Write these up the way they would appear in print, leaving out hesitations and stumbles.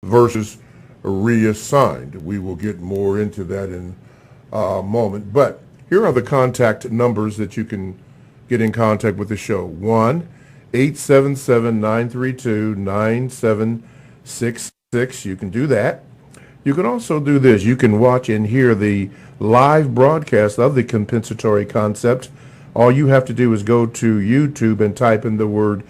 versus reassigned. We will get more into that in a moment. But here are the contact numbers that you can get in contact with the show. 1-877-932-9766. You can do that. You can also do this. You can watch and hear the live broadcast of the compensatory concept. All you have to do is go to YouTube and type in the word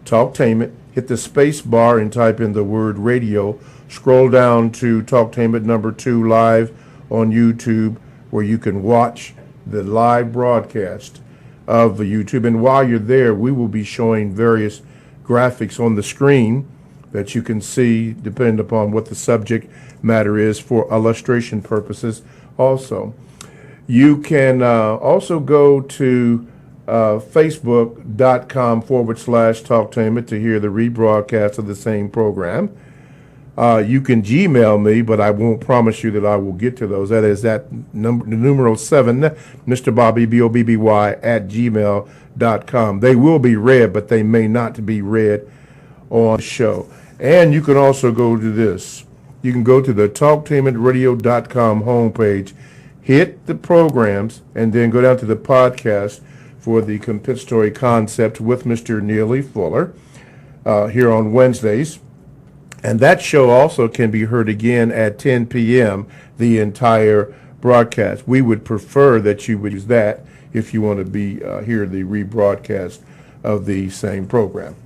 Talktainment, hit the space bar and type in the word radio, scroll down to Talktainment number 2 live on YouTube, where you can watch the live broadcast of the YouTube. And while you're there, we will be showing various graphics on the screen that you can see depending upon what the subject matter is for illustration purposes also. You can also go to facebook.com/Talktainment to hear the rebroadcast of the same program. You can Gmail me, but I won't promise you that I will get to those. That is that numeral 7, Mr. Bobby, Bobby, @gmail.com. They will be read, but they may not be read on the show. And you can also go to this. You can go to the TalktainmentRadio.com homepage, hit the programs, and then go down to the podcast for the compensatory concept with Mr. Neely Fuller here on Wednesdays. And that show also can be heard again at 10 p.m., the entire broadcast. We would prefer that you would use that if you want to hear the rebroadcast of the same program.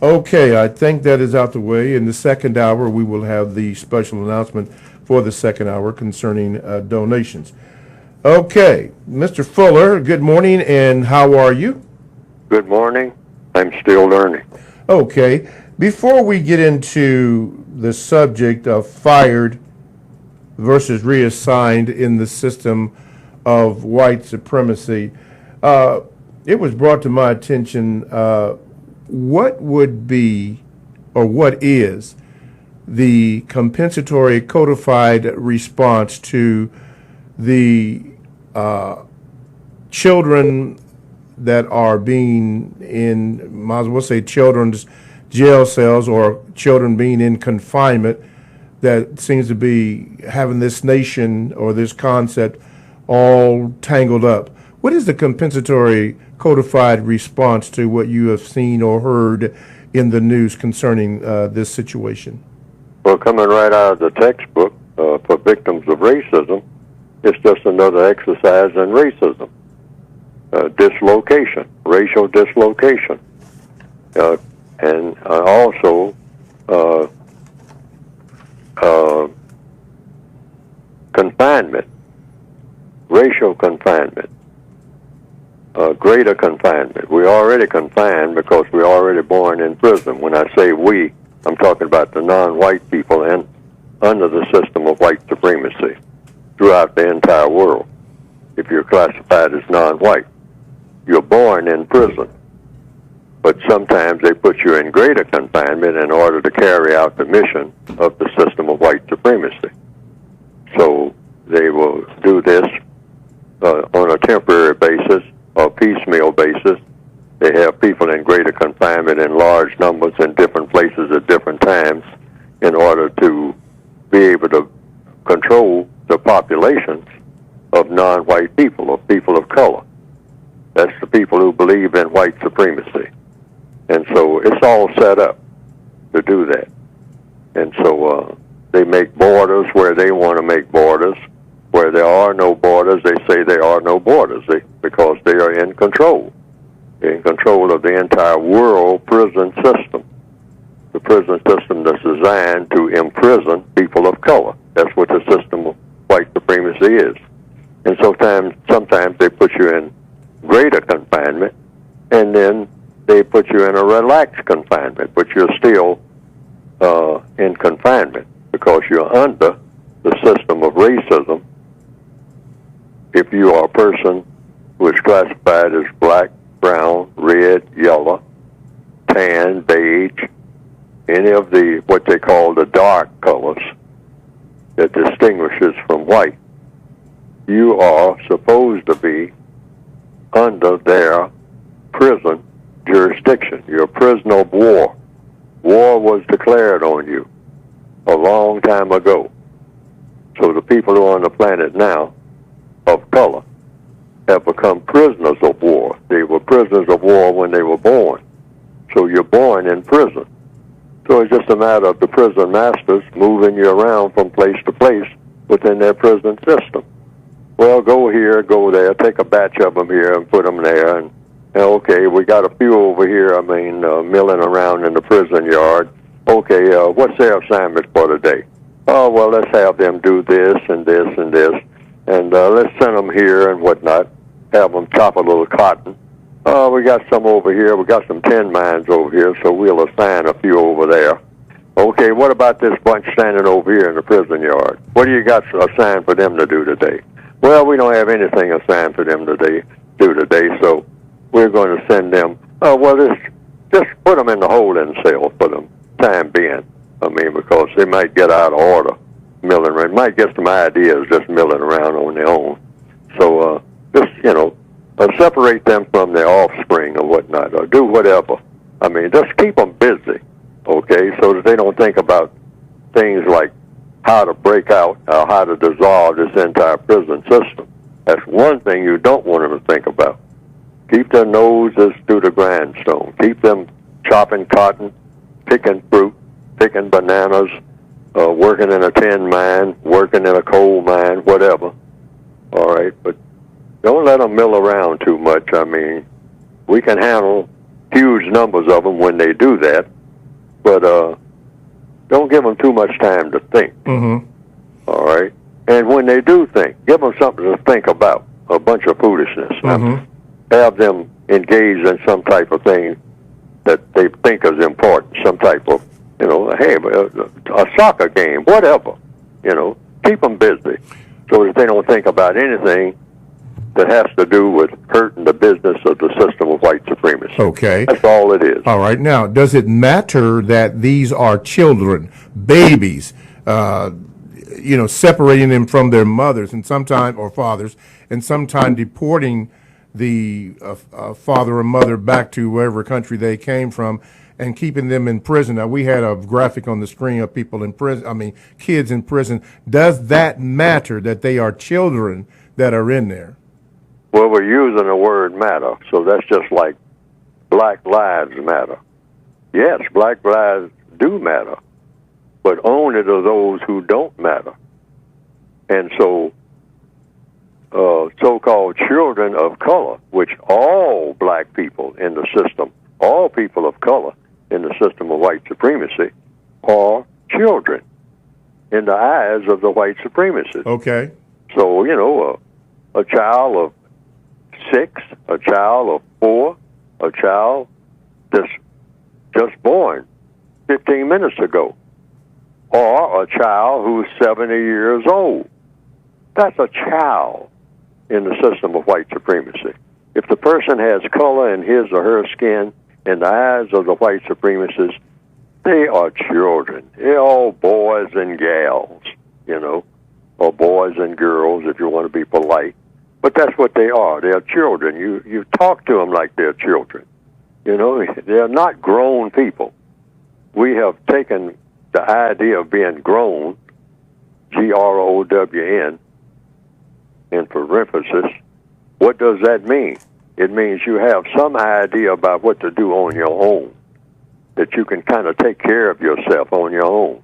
Okay, I think that is out the way. In the second hour, we will have the special announcement for the second hour concerning donations. Okay, Mr. Fuller, good morning, and how are you? Good morning. I'm still learning. Okay. Before we get into the subject of fired versus reassigned in the system of white supremacy, it was brought to my attention what would be, or what is, the compensatory codified response to the children that are being in, might as well say, children's jail cells, or children being in confinement, that seems to be having this nation or this concept all tangled up. What is the compensatory codified response to what you have seen or heard in the news concerning this situation? Well, coming right out of the textbook for victims of racism, it's just another exercise in racism. Dislocation, racial dislocation. And also confinement, racial confinement, greater confinement. We're already confined because we're already born in prison. When I say we, I'm talking about the non-white people and under the system of white supremacy throughout the entire world. If you're classified as non-white, you're born in prison. But sometimes they put you in greater confinement in order to carry out the mission of the system of white supremacy. So they will do this on a temporary basis or piecemeal basis. They have people in greater confinement in large numbers in different places at different times in order to be able to control the populations of non-white people, or people of color. That's the people who believe in white supremacy. And so it's all set up to do that. And so they make borders where they want to make borders. Where there are no borders, they say there are no borders because they are in control. They're in control of the entire world prison system. The prison system that's designed to imprison people of color. That's what the system of white supremacy is. And sometimes they put you in greater confinement, and then they put you in a relaxed confinement, but you're still in confinement because you're under the system of racism. If you are a person who is classified as black, brown, red, yellow, tan, beige, any of the what they call the dark colors that distinguishes from white, you are supposed to be under their prison jurisdiction. You're a prisoner of war. War was declared on you. a long time ago. So the people who are on the planet now of color have become prisoners of war. They were prisoners of war when they were born. So you're born in prison. So it's just a matter of the prison masters moving you around from place to place within their prison system. Well, go here, go there, take a batch of them here and put them there. And okay, we got a few over here, milling around in the prison yard. Okay, what's their assignment for today? Oh, well, let's have them do this and this and this. And let's send them here and whatnot. Have them chop a little cotton. We got some over here. We got some tin mines over here, so we'll assign a few over there. Okay, what about this bunch standing over here in the prison yard? What do you got assigned for them to do today? Well, we don't have anything assigned for them to do today, so we're going to send them. Just put them in the holding cell for the time being. Because they might get out of order milling around. Might get some ideas just milling around on their own. So just, separate them from their offspring or whatnot, or do whatever. Just keep them busy, okay, so that they don't think about things like how to break out or how to dissolve this entire prison system. That's one thing you don't want them to think about. Keep their noses through the grindstone. Keep them chopping cotton, picking fruit, picking bananas, working in a tin mine, working in a coal mine, whatever. All right, but don't let them mill around too much. We can handle huge numbers of them when they do that, but don't give them too much time to think. Mm-hmm. All right? And when they do think, give them something to think about, a bunch of foolishness. Mm-hmm. Have them engage in some type of thing that they think is important, some type of, a soccer game, whatever. Keep them busy so that they don't think about anything that has to do with hurting the business of the system of white supremacy. Okay. That's all it is. All right. Now, does it matter that these are children, babies, separating them from their mothers and sometimes, or fathers, and sometimes deporting the father or mother back to wherever country they came from and keeping them in prison? Now, we had a graphic on the screen of people in prison, kids in prison. Does that matter that they are children that are in there? Well, we're using the word matter, so that's just like Black Lives Matter. Yes, Black lives do matter, but only to those who don't matter. And so so-called children of color, which all black people in the system, all people of color in the system of white supremacy, are children in the eyes of the white supremacists. Okay. So, a child of 6, a child of 4, a child that's just born 15 minutes ago, or a child who's 70 years old. That's a child in the system of white supremacy. If the person has color in his or her skin, in the eyes of the white supremacists, they are children. They're all boys and gals, or boys and girls if you want to be polite. But that's what they are. They're children. You talk to them like they're children. They're not grown people. We have taken the idea of being grown, GROWN, in parenthesis. What does that mean? It means you have some idea about what to do on your own, that you can kind of take care of yourself on your own.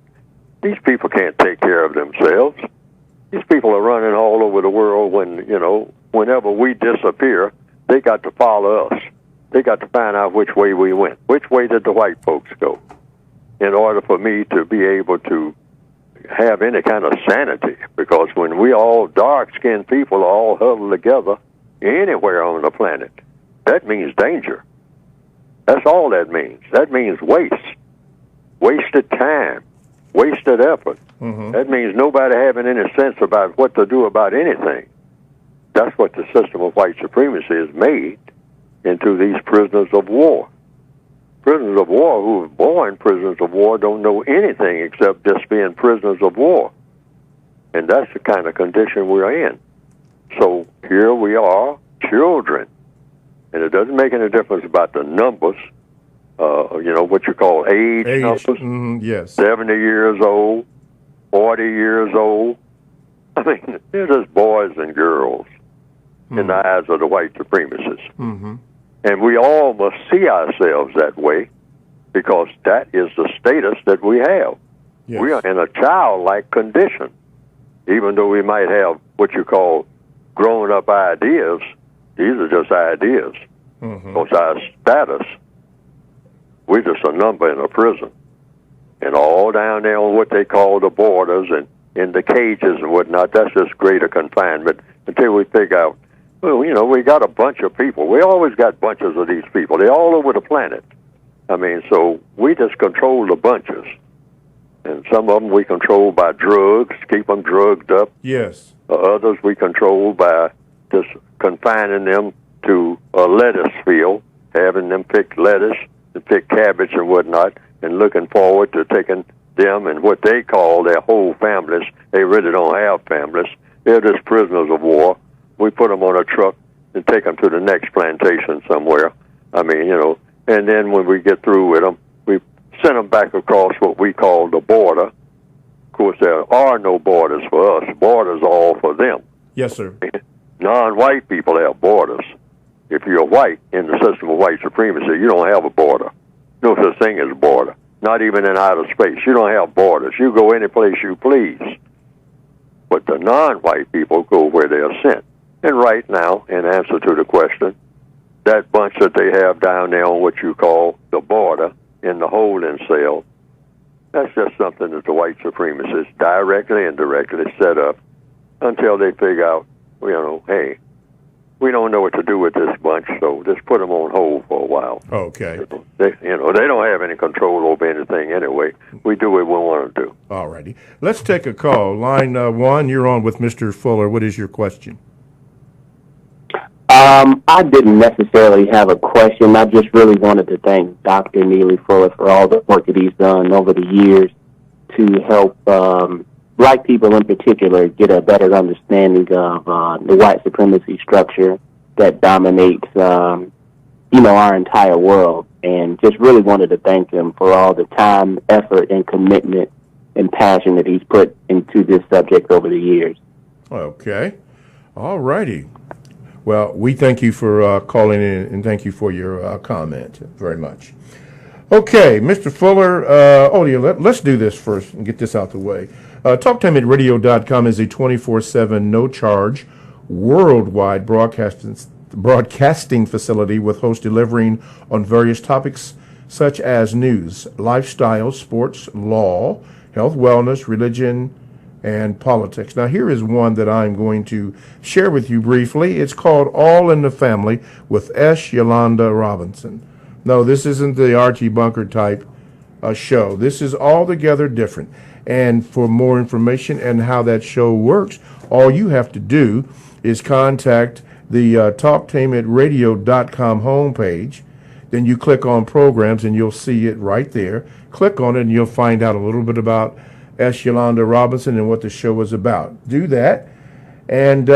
These people can't take care of themselves. These people are running all over the world whenever we disappear, they got to follow us. They got to find out which way we went. Which way did the white folks go? In order for me to be able to have any kind of sanity, because when we all dark-skinned people all huddle together anywhere on the planet, that means danger. That's all that means. That means waste. Wasted time. Wasted effort. Mm-hmm. That means nobody having any sense about what to do about anything. That's what the system of white supremacy has made into these prisoners of war. Prisoners of war who are born prisoners of war don't know anything except just being prisoners of war. And that's the kind of condition we're in. So here we are, children. And it doesn't make any difference about the numbers, what you call age numbers. Yes. 70 years old, 40 years old. I mean, they're just boys and girls in the eyes of the white supremacists. Mm-hmm. And we all must see ourselves that way because that is the status that we have. Yes. We are in a childlike condition. Even though we might have what you call grown-up ideas, these are just ideas. Because our status, we're just a number in a prison. And all down there on what they call the borders and in the cages and whatnot, that's just greater confinement until we figure out, well, you know, we got a bunch of people. We always got bunches of these people. They're all over the planet. I mean, so we just control the bunches. And some of them we control by drugs, keep them drugged up. Yes. Others we control by just confining them to a lettuce field, having them pick lettuce and pick cabbage and whatnot, and looking forward to taking them and what they call their whole families. They really don't have families. They're just prisoners of war. We put them on a truck and take them to the next plantation somewhere. I mean, you know, and then when we get through with them, we send them back across what we call the border. Of course, there are no borders for us. Borders are all for them. Yes, sir. Non-white people have borders. If you're white in the system of white supremacy, you don't have a border. No such thing as a border. Not even in outer space. You don't have borders. You go any place you please. But the non-white people go where they are sent. And right now, in answer to the question, that bunch that they have down there on what you call the border in the holding cell, that's just something that the white supremacists directly and indirectly set up until they figure out, you know, hey, we don't know what to do with this bunch, so just put them on hold for a while. Okay. They don't have any control over anything anyway. We do what we want to do. All righty. Let's take a call. Line 1, you're on with Mr. Fuller. What is your question? I didn't necessarily have a question. I just really wanted to thank Dr. Neely Fuller for all the work that he's done over the years to help black people in particular get a better understanding of the white supremacy structure that dominates, our entire world. And just really wanted to thank him for all the time, effort, and commitment and passion that he's put into this subject over the years. Okay. All righty. Well, we thank you for calling in, and thank you for your comment very much. Okay, Mr. Fuller, let's do this first and get this out the way. TalkTimeAtRadio.com is a 24/7, no-charge, worldwide broadcasting facility with hosts delivering on various topics such as news, lifestyle, sports, law, health, wellness, religion, and politics. Now, here is one that I'm going to share with you briefly. It's called All in the Family with S. Yolanda Robinson. No, this isn't the Archie Bunker type show. This is altogether different. And for more information and how that show works, all you have to do is contact the TalkTimeAtRadio.com homepage. Then you click on programs and you'll see it right there. Click on it and you'll find out a little bit about S. Yolanda Robinson and what the show is about. Do that, and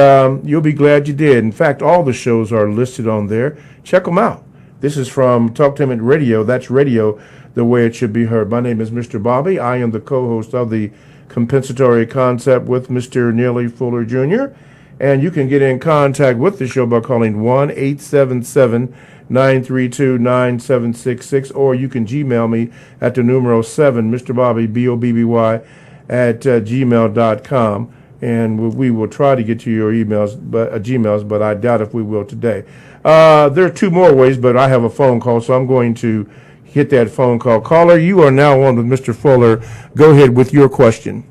you'll be glad you did. In fact, all the shows are listed on there. Check them out. This is from Talk Time Radio. That's radio the way it should be heard. My name is Mr. Bobby. I am the co-host of the Compensatory Concept with Mr. Neely Fuller Jr., and you can get in contact with the show by calling 1-877-932-9766, or you can Gmail me at the numero 7, Mr. Bobby, B-O-B-B-Y, at gmail.com, and we will try to get to your emails, Gmails, but I doubt if we will today. There are two more ways, but I have a phone call, so I'm going to hit that phone call. Caller, you are now on with Mr. Fuller. Go ahead with your question.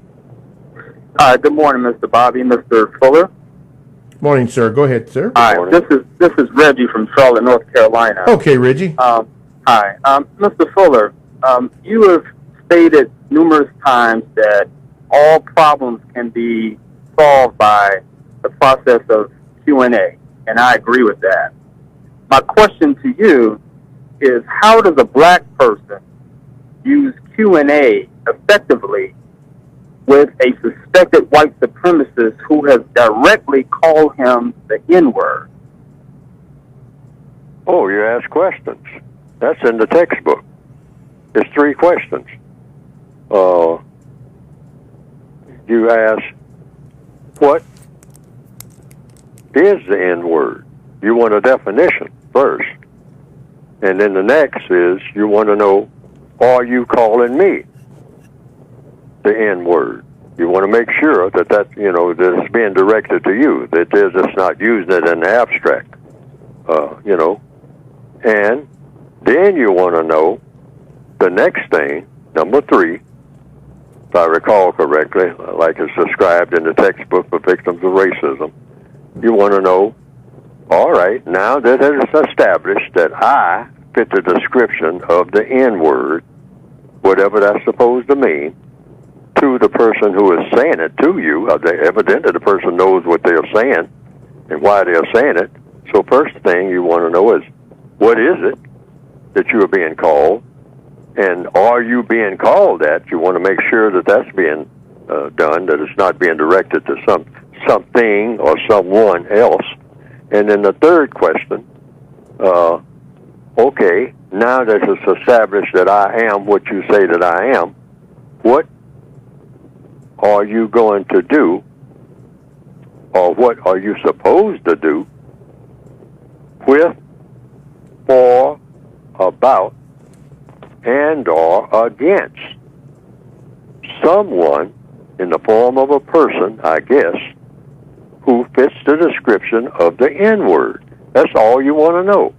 Good morning, Mr. Bobby, Mr. Fuller. Morning, sir. Go ahead, sir. Hi, this is Reggie from Charlotte, North Carolina. Okay, Reggie. Hi. Mr. Fuller, you have stated numerous times that all problems can be solved by the process of Q&A, and I agree with that. My question to you is, how does a black person use Q&A effectively with a suspected white supremacist who has directly called him the N-word? Oh, you ask questions. That's in the textbook. It's 3 questions. you ask, what is the N-word? You want a definition first. And then the next is you want to know, are you calling me the N-word? You want to make sure that that it's being directed to you, that they're just not using it in the abstract, And then you want to know the next thing, number 3, if I recall correctly, like it's described in the textbook for victims of racism. You want to know, all right, now that it's established that I fit the description of the N-word, whatever that's supposed to mean, to the person who is saying it to you. Evidently the person knows what they're saying and why they're saying it. So first thing you want to know is, what is it that you are being called? And are you being called that? You want to make sure that that's being done, that it's not being directed to something or someone else. And then the third question, okay, now that it's established that I am what you say that I am, what are you going to do, or what are you supposed to do with, for, about, and or against someone in the form of a person, I guess, who fits the description of the N-word? That's all you want to know.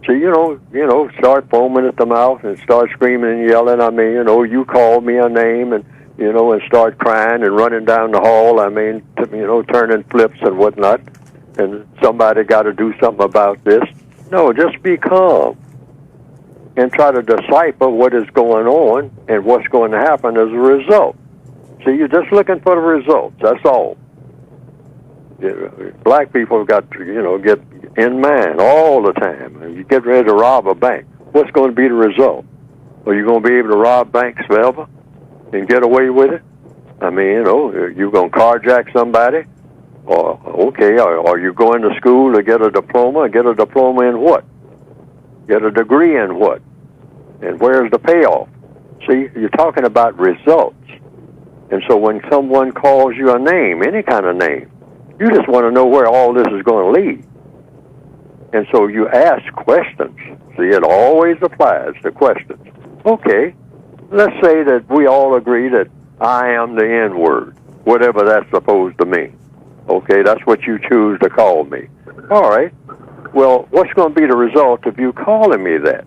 So, start foaming at the mouth and start screaming and yelling. I mean, you called me a name, and, and start crying and running down the hall. I mean, turning flips and whatnot. And somebody got to do something about this. No, just be calm and try to decipher what is going on and what's going to happen as a result. See, you're just looking for the results. That's all. Black people have got to, get in mind all the time. You get ready to rob a bank. What's going to be the result? Are you going to be able to rob banks forever and get away with it? I mean, you're going to carjack somebody? Or, okay, are you going to school to get a diploma? Get a diploma in what? Get a degree in what? And where's the payoff? See, you're talking about results. And so when someone calls you a name, any kind of name, you just want to know where all this is going to lead. And so you ask questions. See, it always applies to questions. Okay, let's say that we all agree that I am the N-word, whatever that's supposed to mean. Okay, that's what you choose to call me. All right. Well, what's going to be the result of you calling me that?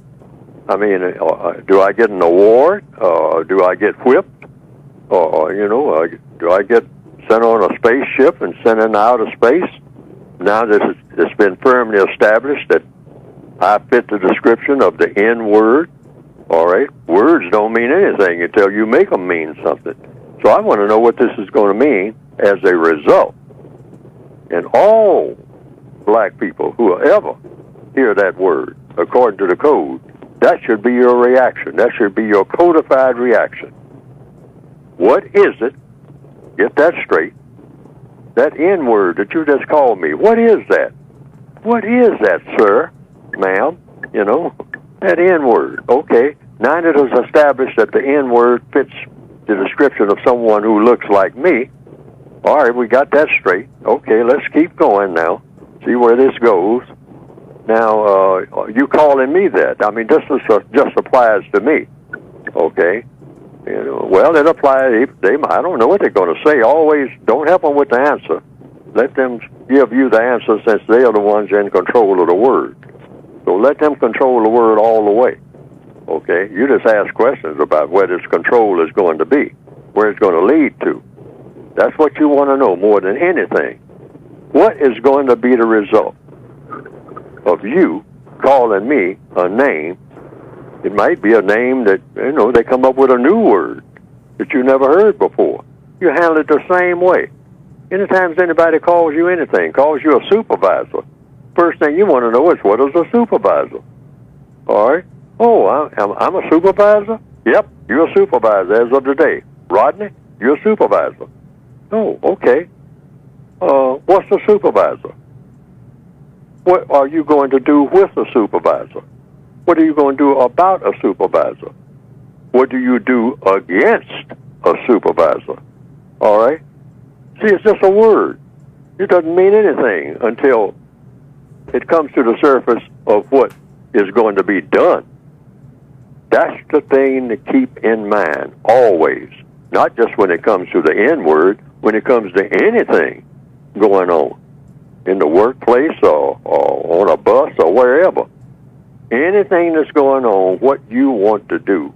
I mean, do I get an award? Do I get whipped? Or, do I get sent on a spaceship and sent into outer space? Now that it's been firmly established that I fit the description of the N-word, all right, words don't mean anything until you make them mean something. So I want to know what this is going to mean as a result. And all black people who ever hear that word, according to the code, that should be your reaction. That should be your codified reaction. What is it? Get that straight. That N-word that you just called me, what is that? What is that, sir, ma'am? That N-word. Okay, now that it's established that the N-word fits the description of someone who looks like me, all right, we got that straight. Okay, let's keep going now. See where this goes. Now, you calling me that? I mean, this just applies to me. Okay. Well, it applies. I don't know what they're going to say. Always don't help them with the answer. Let them give you the answer since they are the ones in control of the word. So let them control the word all the way. Okay. You just ask questions about where this control is going to be, where it's going to lead to. That's what you want to know more than anything. What is going to be the result of you calling me a name? It might be a name that, they come up with a new word that you never heard before. You handle it the same way. Anytime anybody calls you anything, calls you a supervisor, first thing you want to know is, what is a supervisor? All right? Oh, I'm a supervisor? Yep, you're a supervisor as of today. Rodney, you're a supervisor. Oh, okay. What's a supervisor? What are you going to do with a supervisor? What are you going to do about a supervisor? What do you do against a supervisor? All right? See, it's just a word. It doesn't mean anything until it comes to the surface of what is going to be done. That's the thing to keep in mind always, not just when it comes to the N word, when it comes to anything going on in the workplace or on a bus or wherever. Anything that's going on, what you want to do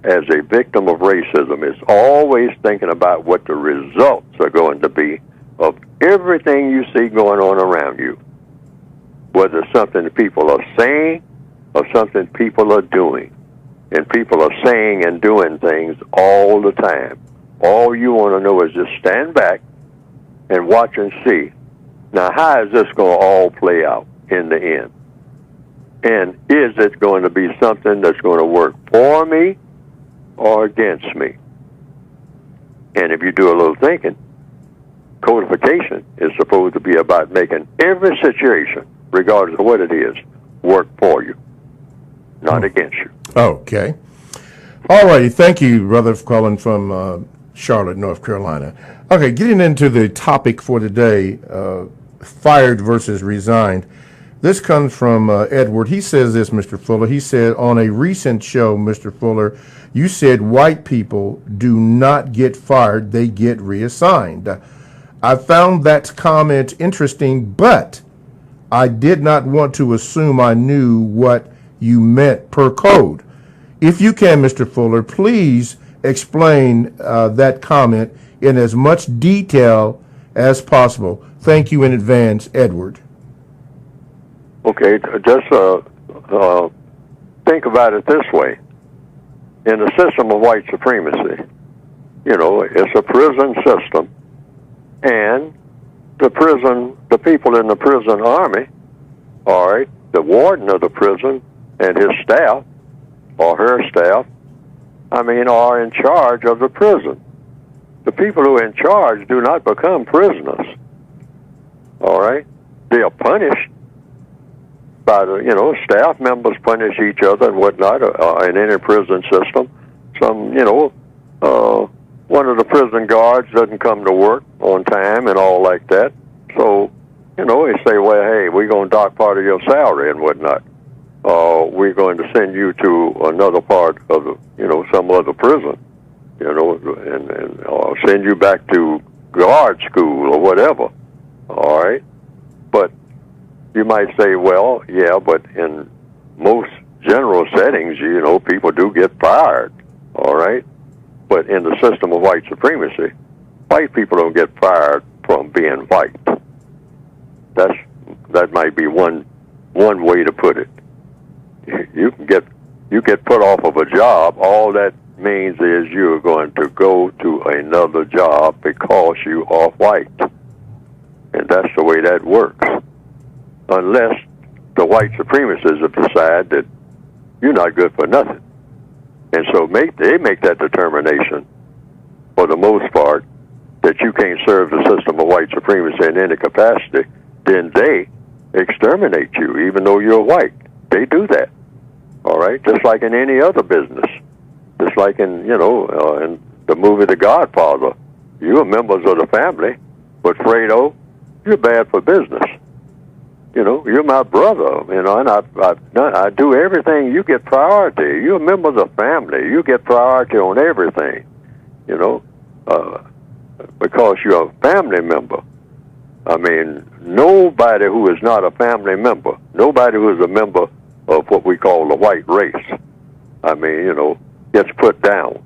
as a victim of racism is always thinking about what the results are going to be of everything you see going on around you, whether it's something that people are saying or something people are doing. And people are saying and doing things all the time. All you want to know is just stand back and watch and see. Now, how is this going to all play out in the end? And is it going to be something that's going to work for me or against me? And if you do a little thinking, codification is supposed to be about making every situation, regardless of what it is, work for you, not against you. Okay. All righty. Thank you, brother, for calling from Charlotte, North Carolina. Okay, getting into the topic for today, fired versus resigned. This comes from Edward. He says this, Mr. Fuller. He said, on a recent show, Mr. Fuller, you said white people do not get fired, they get reassigned. I found that comment interesting, but I did not want to assume I knew what you meant per code. If you can, Mr. Fuller, please explain that comment in as much detail as possible. Thank you in advance, Edward. Okay, just think about it this way. In the system of white supremacy, you know, it's a prison system, and the people in the prison army, all right, the warden of the prison and his staff, or her staff, are in charge of the prison. The people who are in charge do not become prisoners, all right? They are punished by the, staff members punish each other and whatnot in any prison system. Some, one of the prison guards doesn't come to work on time and all like that. So, they say, well, hey, we're going to dock part of your salary and whatnot. We're going to send you to another part of the, some other prison, and send you back to guard school or whatever. All right? But you might say, well, yeah, but in most general settings, people do get fired, all right? But in the system of white supremacy, white people don't get fired from being white. That might be one way to put it. You get put off of a job. All that means is you're going to go to another job because you are white, and that's the way that works. Unless the white supremacists have decided that you're not good for nothing. And so they make that determination, for the most part, that you can't serve the system of white supremacy in any capacity, then they exterminate you, even though you're white. They do that, all right? Just like in any other business. Just like in, in the movie The Godfather. You're members of the family, but Fredo, you're bad for business. You're my brother, and I do everything. You get priority. You're a member of the family. You get priority on everything, because you're a family member. Nobody who is not a family member, nobody who is a member of what we call the white race, gets put down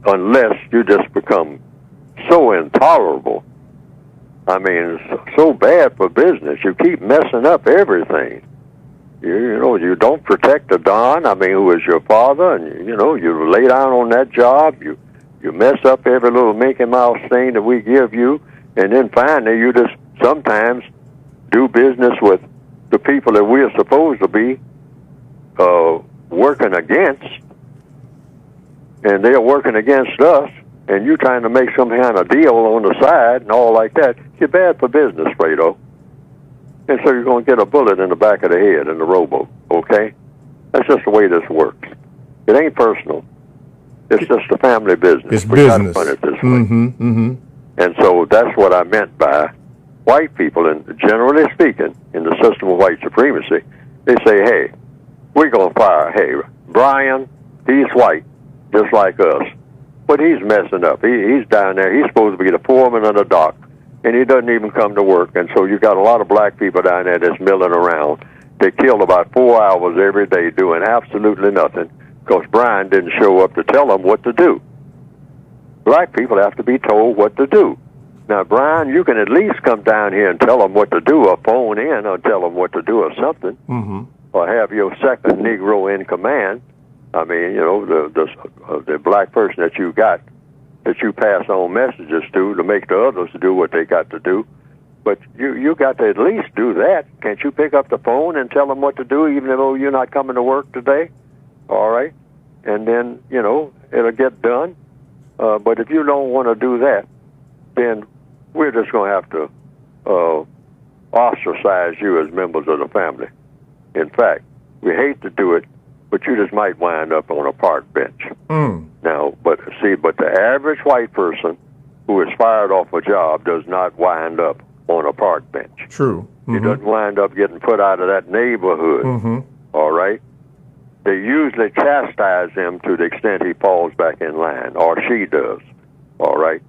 unless you just become so intolerable. So bad for business. You keep messing up everything. You don't protect the Don, who is your father, and, you lay down on that job. You mess up every little Mickey Mouse thing that we give you, and then finally you just sometimes do business with the people that we're supposed to be working against, and they're working against us, and you're trying to make some kind of deal on the side and all like that. You're bad for business, Fredo. And so you're going to get a bullet in the back of the head in the rowboat, okay? That's just the way this works. It ain't personal. It's just a family business. It's business. Got to put it this way. And so that's what I meant by white people, and generally speaking, in the system of white supremacy, they say, hey, we're going to fire. Hey, Brian, he's white, just like us. But he's messing up. He's down there. He's supposed to be the foreman of the dock, and he doesn't even come to work. And so you got a lot of black people down there that's milling around. They killed about 4 hours every day doing absolutely nothing because Brian didn't show up to tell them what to do. Black people have to be told what to do. Now, Brian, you can at least come down here and tell them what to do, or phone in or tell them what to do or something, or have your second Negro in command. I mean, you know, the black person that you got, that you pass on messages to make the others do what they got to do. But you got to at least do that. Can't you pick up the phone and tell them what to do, even though you're not coming to work today? All right? And then, you know, it'll get done. But if you don't want to do that, then we're just going to have to ostracize you as members of the family. In fact, we hate to do it, but you just might wind up on a park bench. Now, but the average white person who is fired off a job does not wind up on a park bench. True. He doesn't wind up getting put out of that neighborhood. All right? They usually chastise him to the extent he falls back in line, or she does. All right?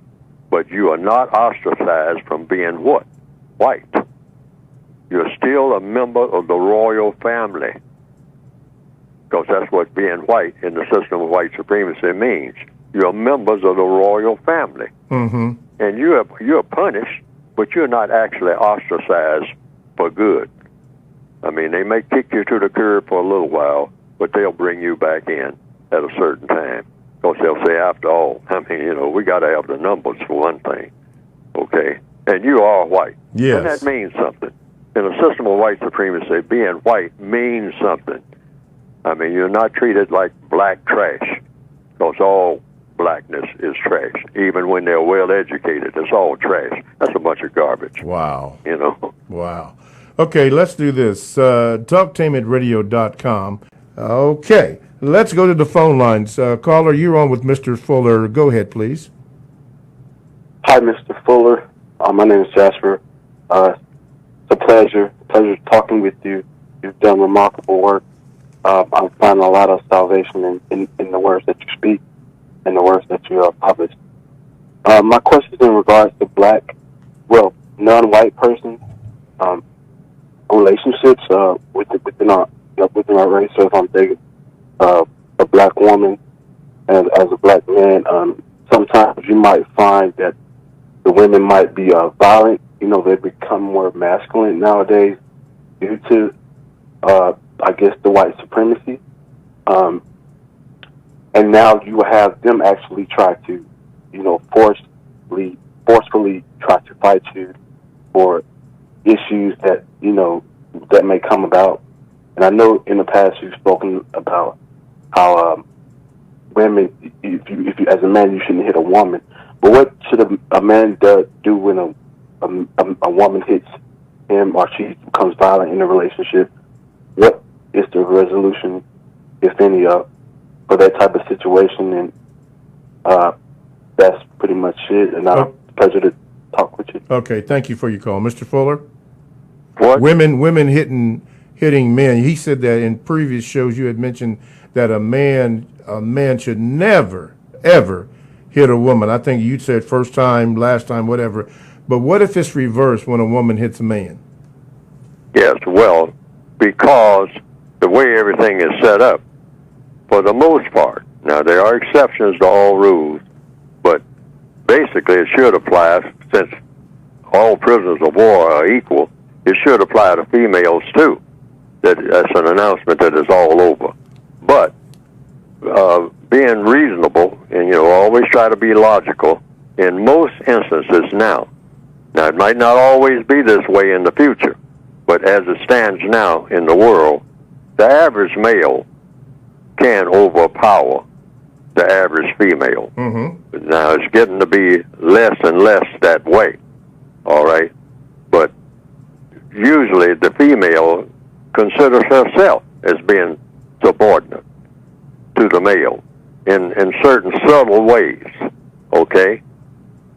But you are not ostracized from being what? White. You're still a member of the royal family. Because that's what being white in the system of white supremacy means. You're members of the royal family. And you're punished, but you're not actually ostracized for good. I mean, they may kick you to the curb for a little while, but they'll bring you back in at a certain time. Because they'll say, after all, I mean, you know, we got to have the numbers for one thing. Okay? And you are white. Yes. And that means something. In a system of white supremacy, being white means something. I mean, you're not treated like black trash, because all blackness is trash. Even when they're well educated, it's all trash. That's a bunch of garbage. Wow. You know? Wow. Okay, let's do this. Talktainmentradio.com. Okay, let's go to the phone lines. Caller, you're on with Mr. Fuller. Go ahead, please. Hi, Mr. Fuller. My name is Jasper. It's a pleasure talking with you. You've done remarkable work. I'm finding a lot of salvation in the words that you speak and the words that you publish. My question is in regards to non-white persons, relationships within our race. So if I'm dating a black woman and as a black man, sometimes you might find that the women might be violent. You know, they become more masculine nowadays due to I guess the white supremacy, and now you have them actually try to, you know, forcefully try to fight you for issues that, you know, that may come about. And I know in the past you've spoken about how women, if you as a man, you shouldn't hit a woman. But what should a man do when a woman hits him or she becomes violent in a relationship? What is the resolution, if any, for that type of situation? And that's pretty much it. And it's a pleasure to talk with you. Okay, thank you for your call. Mr. Fuller? What? Women hitting men. He said that in previous shows you had mentioned that a man should never, ever hit a woman. I think you said first time, last time, whatever. But what if it's reversed when a woman hits a man? Yes, well, because the way everything is set up, for the most part, now there are exceptions to all rules, but basically it should apply, since all prisoners of war are equal, it should apply to females too. That's an announcement that is all over. But being reasonable, and you know, always try to be logical, in most instances now it might not always be this way in the future, but as it stands now in the world, the average male can overpower the average female. Now, it's getting to be less and less that way, all right? But usually the female considers herself as being subordinate to the male in certain subtle ways, okay?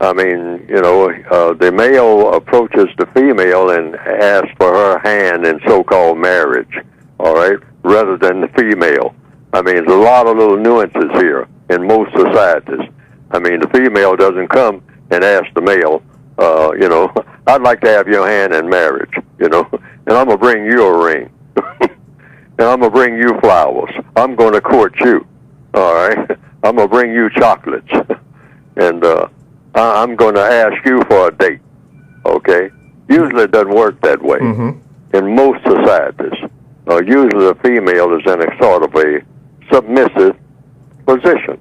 I mean, the male approaches the female and asks for her hand in so-called marriage, all right, rather than the female. I mean, there's a lot of little nuances here in most societies. I mean, the female doesn't come and ask the male, I'd like to have your hand in marriage, and I'm going to bring you a ring, and I'm going to bring you flowers. I'm going to court you, all right? I'm going to bring you chocolates, and I'm going to ask you for a date, okay? Usually it doesn't work that way. In most societies, usually the female is in a sort of a submissive position.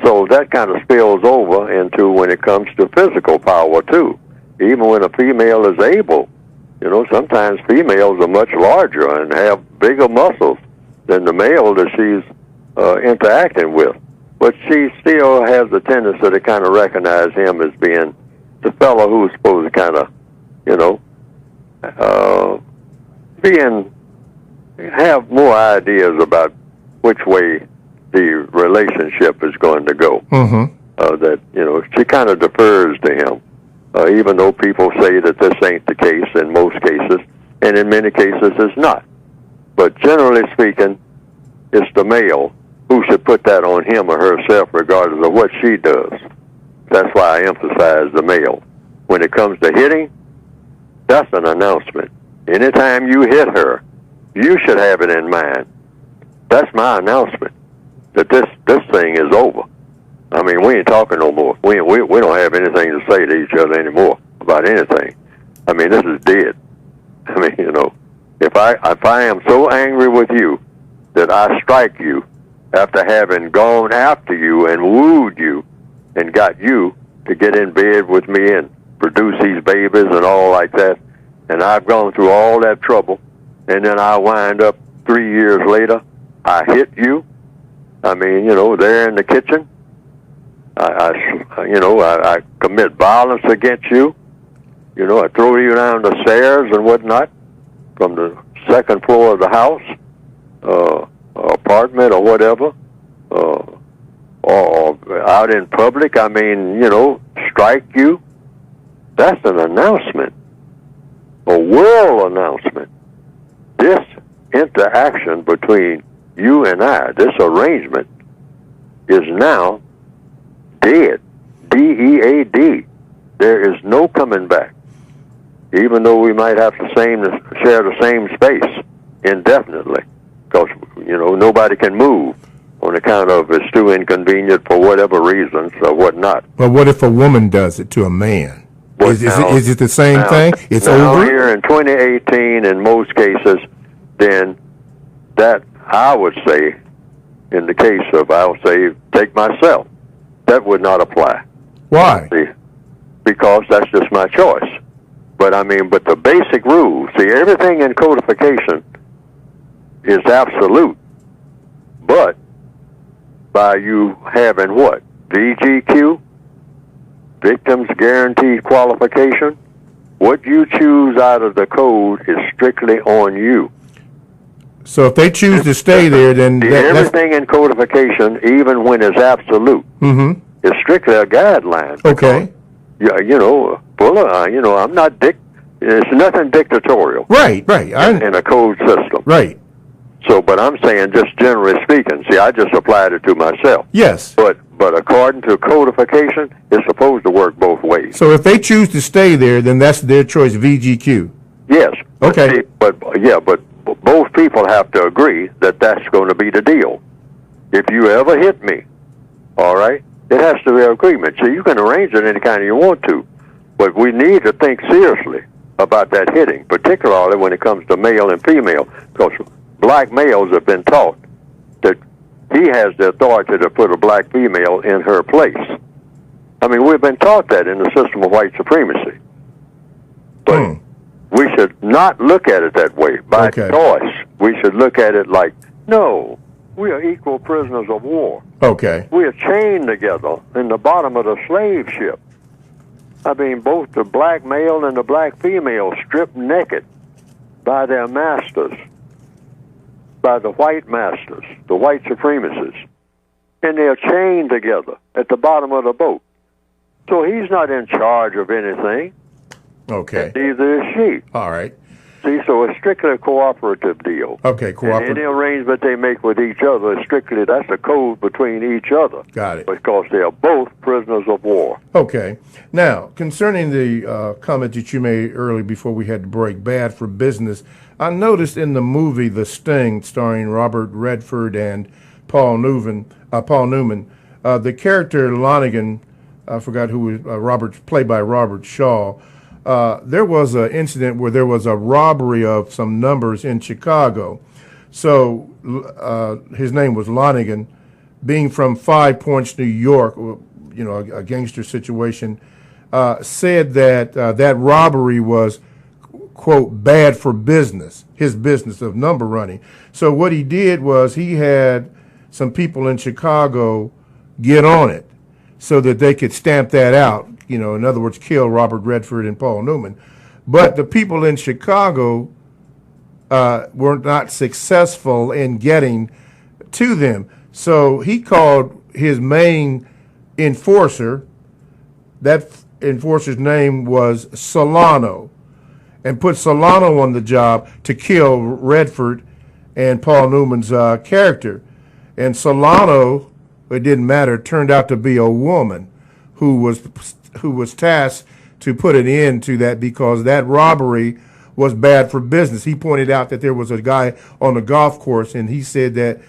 So that kind of spills over into when it comes to physical power, too. Even when a female is able, sometimes females are much larger and have bigger muscles than the male that she's interacting with. But she still has the tendency to kind of recognize him as being the fellow who's supposed to kind of, have more ideas about which way the relationship is going to go. She kind of defers to him, even though people say that this ain't the case in most cases, and in many cases it's not. But generally speaking, it's the male who should put that on him or herself regardless of what she does. That's why I emphasize the male. When it comes to hitting, that's an announcement. Anytime you hit her, you should have it in mind. That's my announcement, that this thing is over. I mean, we ain't talking no more. We don't have anything to say to each other anymore about anything. I mean, this is dead. I mean, if I am so angry with you that I strike you after having gone after you and wooed you and got you to get in bed with me and produce these babies and all like that, and I've gone through all that trouble, and then I wind up 3 years later, I hit you. I mean, there in the kitchen, I commit violence against you. I throw you down the stairs and whatnot from the second floor of the house, apartment or whatever, or out in public. I mean, strike you. That's an announcement, a world announcement. This interaction between you and I, this arrangement, is now dead. D-E-A-D. There is no coming back. Even though we might have to share the same space indefinitely, because, nobody can move on account of it's too inconvenient for whatever reasons or whatnot. But what if a woman does it to a man? Is it the same thing? It's over? Here in 2018, in most cases, then that, I would say, in the case of, I'll say, take myself, that would not apply. Why? Because that's just my choice. But the basic rules, everything in codification is absolute. But by you having what? VGQ, Victims Guaranteed Qualification, what you choose out of the code is strictly on you. So if they choose to stay there, then everything in codification, even when it's absolute, is strictly a guideline. Okay. Fuller, I'm not it's nothing dictatorial. Right. In a code system. Right. So, but I'm saying, just generally speaking, I just applied it to myself. Yes. But according to codification, it's supposed to work both ways. So if they choose to stay there, then that's their choice, VGQ. Yes. Okay. But both people have to agree that that's going to be the deal. If you ever hit me, all right, it has to be an agreement. So you can arrange it any kind you want to, but we need to think seriously about that hitting, particularly when it comes to male and female, because black males have been taught that he has the authority to put a black female in her place. I mean, we've been taught that in the system of white supremacy. But we should not look at it that way. By choice, we should look at it like, no, we are equal prisoners of war. Okay. We are chained together in the bottom of the slave ship. I mean, both the black male and the black female stripped naked by their masters, by the white masters, the white supremacists. And they're chained together at the bottom of the boat. So he's not in charge of anything. Okay. Neither is she. All right. See, so it's strictly a cooperative deal. Okay, And cooperative. any arrangement they make with each other is strictly, that's a code between each other. Got it. Because they are both prisoners of war. Okay. Now, concerning the comment that you made earlier before we had to break, bad for business, I noticed in the movie The Sting, starring Robert Redford and Paul Newman, the character Lonigan, I forgot who was played by Robert Shaw. There was an incident where there was a robbery of some numbers in Chicago. So his name was Lonigan, being from 5 Points, New York, you know, a gangster situation, said that that robbery was, quote, bad for business, his business of number running. So what he did was he had some people in Chicago get on it so that they could stamp that out, you know, in other words, kill Robert Redford and Paul Newman. But the people in Chicago were not successful in getting to them. So he called his main enforcer, that enforcer's name was Solano, and put Solano on the job to kill Redford and Paul Newman's character. And Solano, it didn't matter, turned out to be a woman who was tasked to put an end to that because that robbery was bad for business. He pointed out that there was a guy on the golf course, and he said that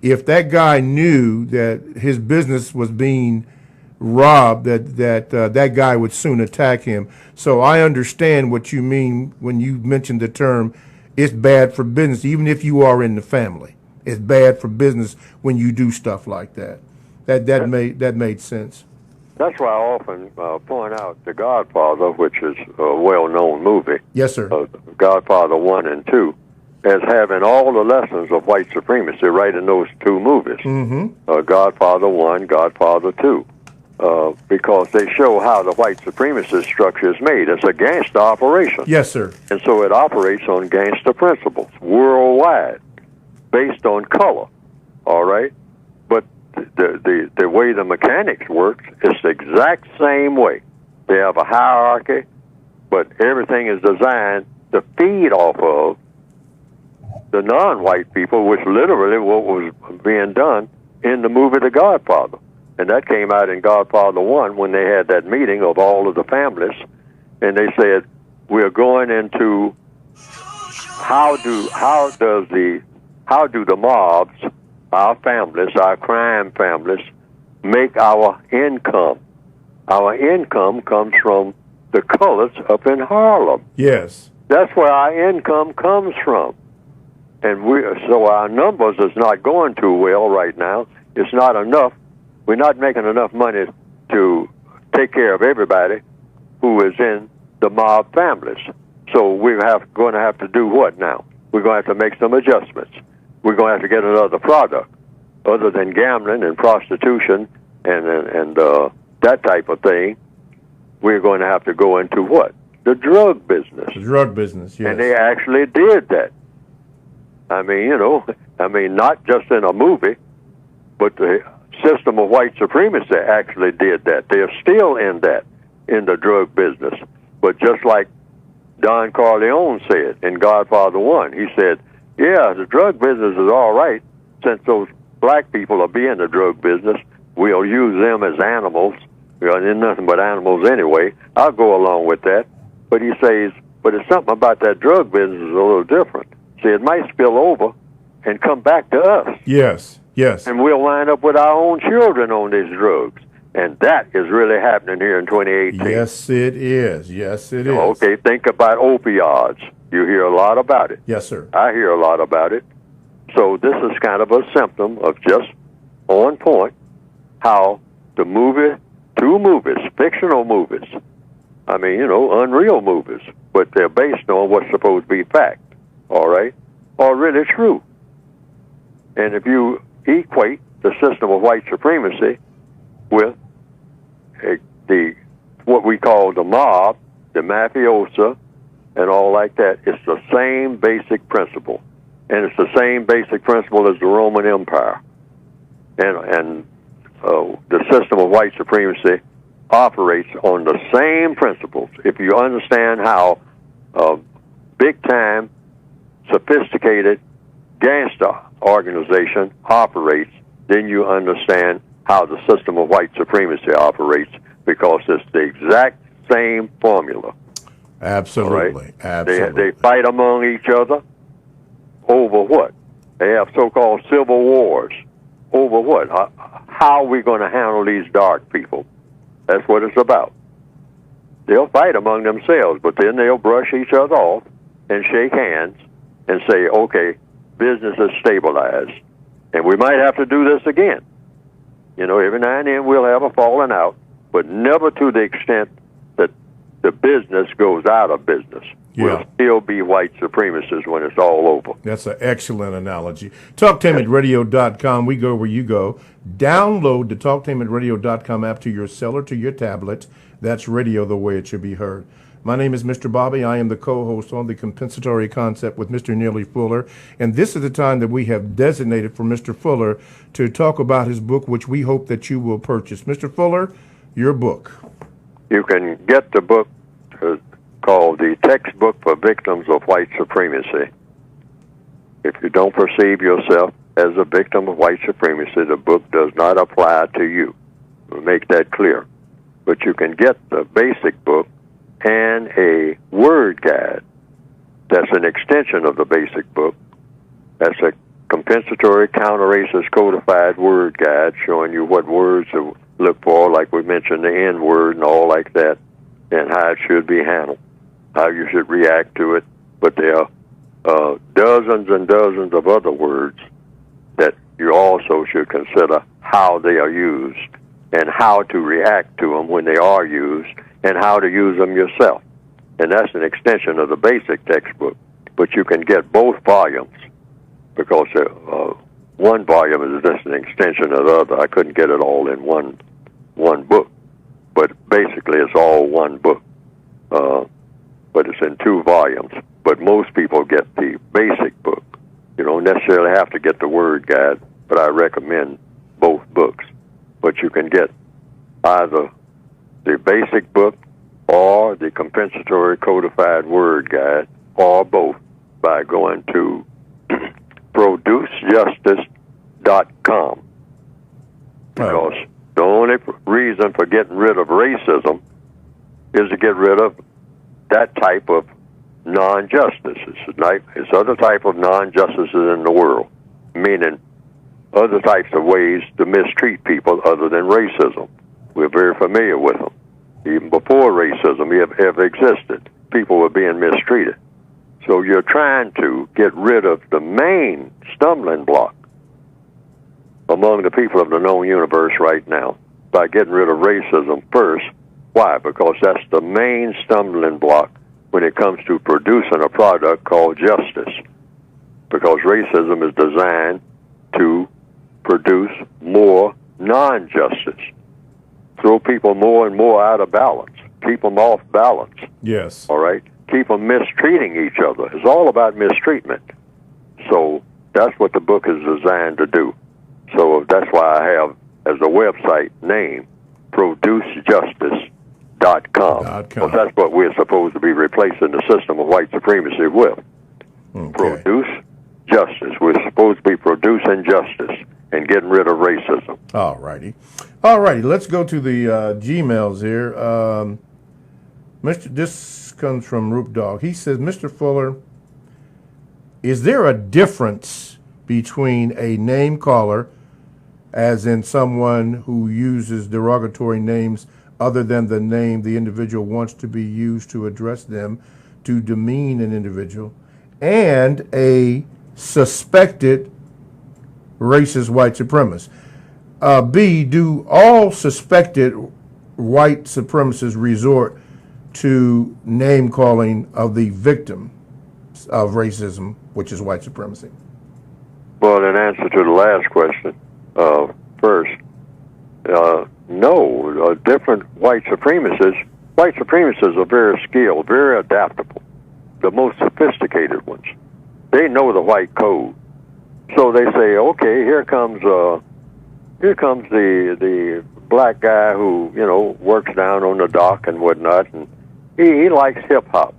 if that guy knew that his business was being robbed, that guy would soon attack him. So I understand what you mean when you mention the term, it's bad for business, even if you are in the family. It's bad for business when you do stuff like that. That made sense. That's why I often point out The Godfather, which is a well-known movie. Yes, sir. Godfather 1 and 2, as having all the lessons of white supremacy right in those two movies. Mm-hmm. Godfather 1, Godfather 2. Because they show how the white supremacist structure is made. It's a gangster operation. Yes, sir. And so it operates on gangster principles worldwide, based on color. All right? But the way the mechanics works is the exact same way. They have a hierarchy, but everything is designed to feed off of the non-white people, which literally what was being done in the movie The Godfather. And that came out in Godfather 1 when they had that meeting of all of the families, and they said, we're going into how do the mobs, our families, our crime families, make our income. Our income comes from the colors up in Harlem. Yes. That's where our income comes from. And so our numbers is not going too well right now. It's not enough. We're not making enough money to take care of everybody who is in the mob families. So we're going to have to do what now? We're going to have to make some adjustments. We're going to have to get another product other than gambling and prostitution and that type of thing. We're going to have to go into what? The drug business. The drug business, yes. And they actually did that. I mean, not just in a movie, but the system of white supremacy actually did that. They're still in that, in the drug business. But just like Don Corleone said in Godfather 1, he said, yeah, the drug business is all right. Since those black people are being the drug business, we'll use them as animals. They're nothing but animals anyway. I'll go along with that. But he says, but it's something about that drug business is a little different. See, it might spill over and come back to us. Yes, yes. And we'll wind up with our own children on these drugs. And that is really happening here in 2018. Yes, it is. Yes, it is. Okay, think about opioids. You hear a lot about it. Yes, sir. I hear a lot about it. So this is kind of a symptom of just on point how two movies, fictional movies, unreal movies, but they're based on what's supposed to be fact, all right, are really true. And if you equate the system of white supremacy with what we call the mob, the mafiosa, and all like that, it's the same basic principle. And it's the same basic principle as the Roman Empire. And the system of white supremacy operates on the same principles. If you understand how big-time, sophisticated gangster organization operates, then you understand how the system of white supremacy operates, because it's the exact same formula. Absolutely. Right? Absolutely. They fight among each other over what? They have so-called civil wars. Over what? How are we going to handle these dark people? That's what it's about. They'll fight among themselves, but then they'll brush each other off and shake hands and say, okay, business is stabilized. And we might have to do this again. You know, every now and then we'll have a falling out, but never to the extent that the business goes out of business. Yeah. We'll still be white supremacists when it's all over. That's an excellent analogy. TalkTameItRadio.com. We go where you go. Download the TalkTameItRadio.com app to your cell or to your tablet. That's radio the way it should be heard. My name is Mr. Bobby. I am the co-host on the Compensatory Concept with Mr. Neely Fuller. And this is the time that we have designated for Mr. Fuller to talk about his book, which we hope that you will purchase. Mr. Fuller, your book. You can get the book called The Textbook for Victims of White Supremacy. If you don't perceive yourself as a victim of white supremacy, the book does not apply to you. We'll make that clear. But you can get the basic book and a word guide. That's an extension of the basic book. That's a compensatory counter-racist codified word guide showing you what words to look for, like we mentioned the N-word and all like that, and how it should be handled, how you should react to it. But there are dozens and dozens of other words that you also should consider how they are used and how to react to them when they are used and how to use them yourself. And that's an extension of the basic textbook. But you can get both volumes because one volume is just an extension of the other. I couldn't get it all in one book. But basically it's all one book. But it's in 2 volumes. But most people get the basic book. You don't necessarily have to get the word guide, but I recommend both books. But you can get either the basic book or the compensatory codified word guide, or both, by going to producejustice.com. Because the only reason for getting rid of racism is to get rid of that type of non-justice. It's other type of non-justices in the world, meaning other types of ways to mistreat people other than racism. We're very familiar with them. Even before racism ever existed, people were being mistreated. So you're trying to get rid of the main stumbling block among the people of the known universe right now by getting rid of racism first. Why? Because that's the main stumbling block when it comes to producing a product called justice. Because racism is designed to produce more non-justice. Throw people more and more out of balance. Keep them off balance. Yes. All right? Keep them mistreating each other. It's all about mistreatment. So that's what the book is designed to do. So that's why I have as a website name producejustice.com. Because that's what we're supposed to be replacing the system of white supremacy with. Okay. Produce justice. We're supposed to be producing justice and getting rid of racism. All righty. Let's go to the Gmails here. This comes from Roop Dog. He says, Mr. Fuller, is there a difference between a name caller, as in someone who uses derogatory names other than the name the individual wants to be used to address them, to demean an individual, and a suspected racist white supremacist? B, do all suspected white supremacists resort to name calling of the victim of racism, which is white supremacy? Well, in answer to the last question, first, no, different white supremacists are very skilled, very adaptable, the most sophisticated ones. They know the white code. So they say, okay, here comes the black guy who, works down on the dock and whatnot, and he likes hip-hop.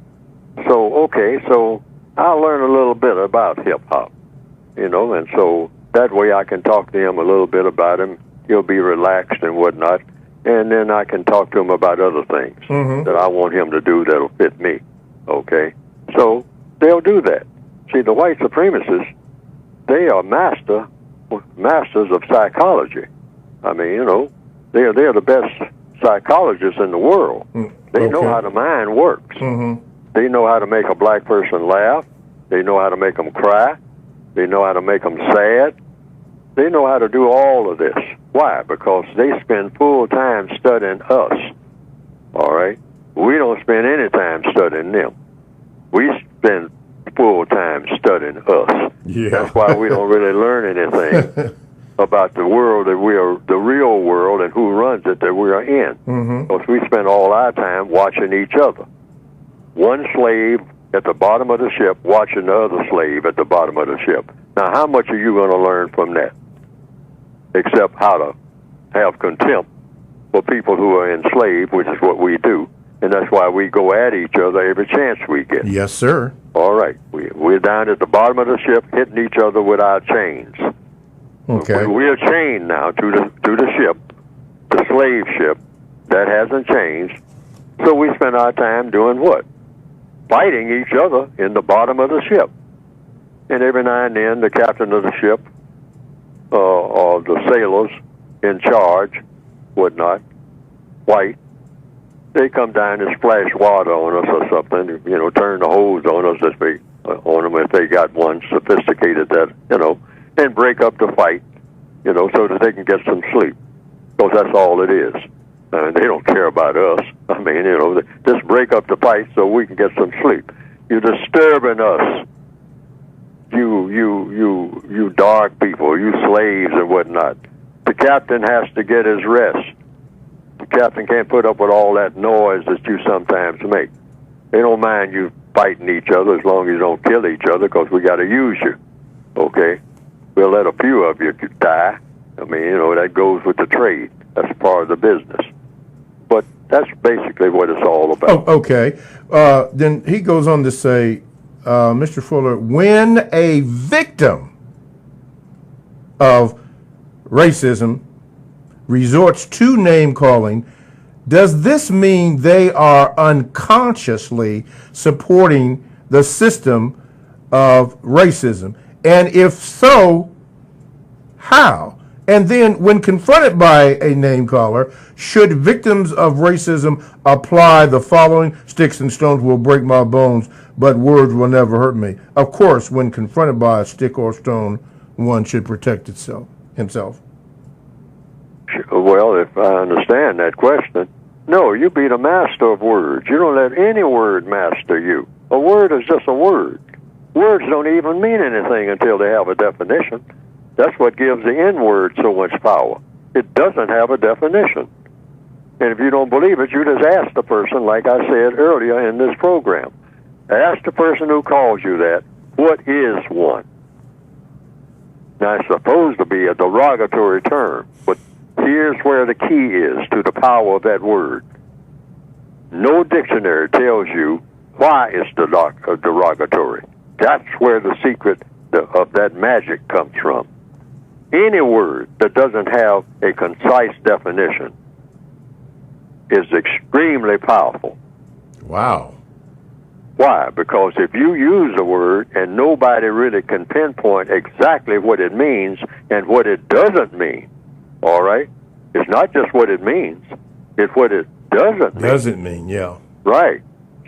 So I'll learn a little bit about hip-hop, and so that way I can talk to him a little bit about him. He'll be relaxed and whatnot, and then I can talk to him about other things that I want him to do that'll fit me, okay? So they'll do that. See, the white supremacists, they are masters of psychology. I mean, they're the best psychologists in the world. They know how the mind works. They know how to make a black person laugh. They know how to make them cry. They know how to make them sad. They know how to do all of this. Why? Because they spend full time studying us. All right? We don't spend any time studying them. We spend full time studying us. Yeah. That's why we don't really learn anything about the world that we are, the real world, and who runs it that we are in. Because we spend all our time watching each other. One slave at the bottom of the ship watching the other slave at the bottom of the ship. Now, how much are you going to learn from that? Except how to have contempt for people who are enslaved, which is what we do. And that's why we go at each other every chance we get. Yes, sir. All right. We're down at the bottom of the ship hitting each other with our chains. Okay. We're chained now to the ship, the slave ship. That hasn't changed. So we spend our time doing what? Fighting each other in the bottom of the ship. And every now and then the captain of the ship or the sailors in charge, whatnot, white, they come down and splash water on us or something, turn the hose on us on them if they got one sophisticated that, and break up the fight, so that they can get some sleep. Because that's all it is. They don't care about us. I mean, just break up the fight so we can get some sleep. You're disturbing us. You dark people, you slaves and whatnot. The captain has to get his rest. The captain can't put up with all that noise that you sometimes make. They don't mind you fighting each other as long as you don't kill each other, because we got to use you. Okay? We'll let a few of you die. I mean, that goes with the trade. That's part of the business. But that's basically what it's all about. Oh, okay. Then he goes on to say, Mr. Fuller, when a victim of racism resorts to name calling, does this mean they are unconsciously supporting the system of racism? And if so, how? And then when confronted by a name caller, should victims of racism apply the following? Sticks and stones will break my bones, but words will never hurt me. Of course, when confronted by a stick or stone, one should protect himself. Well, if I understand that question, no, you be the master of words. You don't let any word master you. A word is just a word. Words don't even mean anything until they have a definition. That's what gives the N-word so much power. It doesn't have a definition. And if you don't believe it, you just ask the person, like I said earlier in this program. Ask the person who calls you that, what is one? Now, it's supposed to be a derogatory term, but here's where the key is to the power of that word. No dictionary tells you why it's derogatory. That's where the secret of that magic comes from. Any word that doesn't have a concise definition is extremely powerful. Wow. Why? Because if you use a word and nobody really can pinpoint exactly what it means and what it doesn't mean, all right? It's not just what it means, it's what it doesn't mean. Doesn't mean, yeah. Right.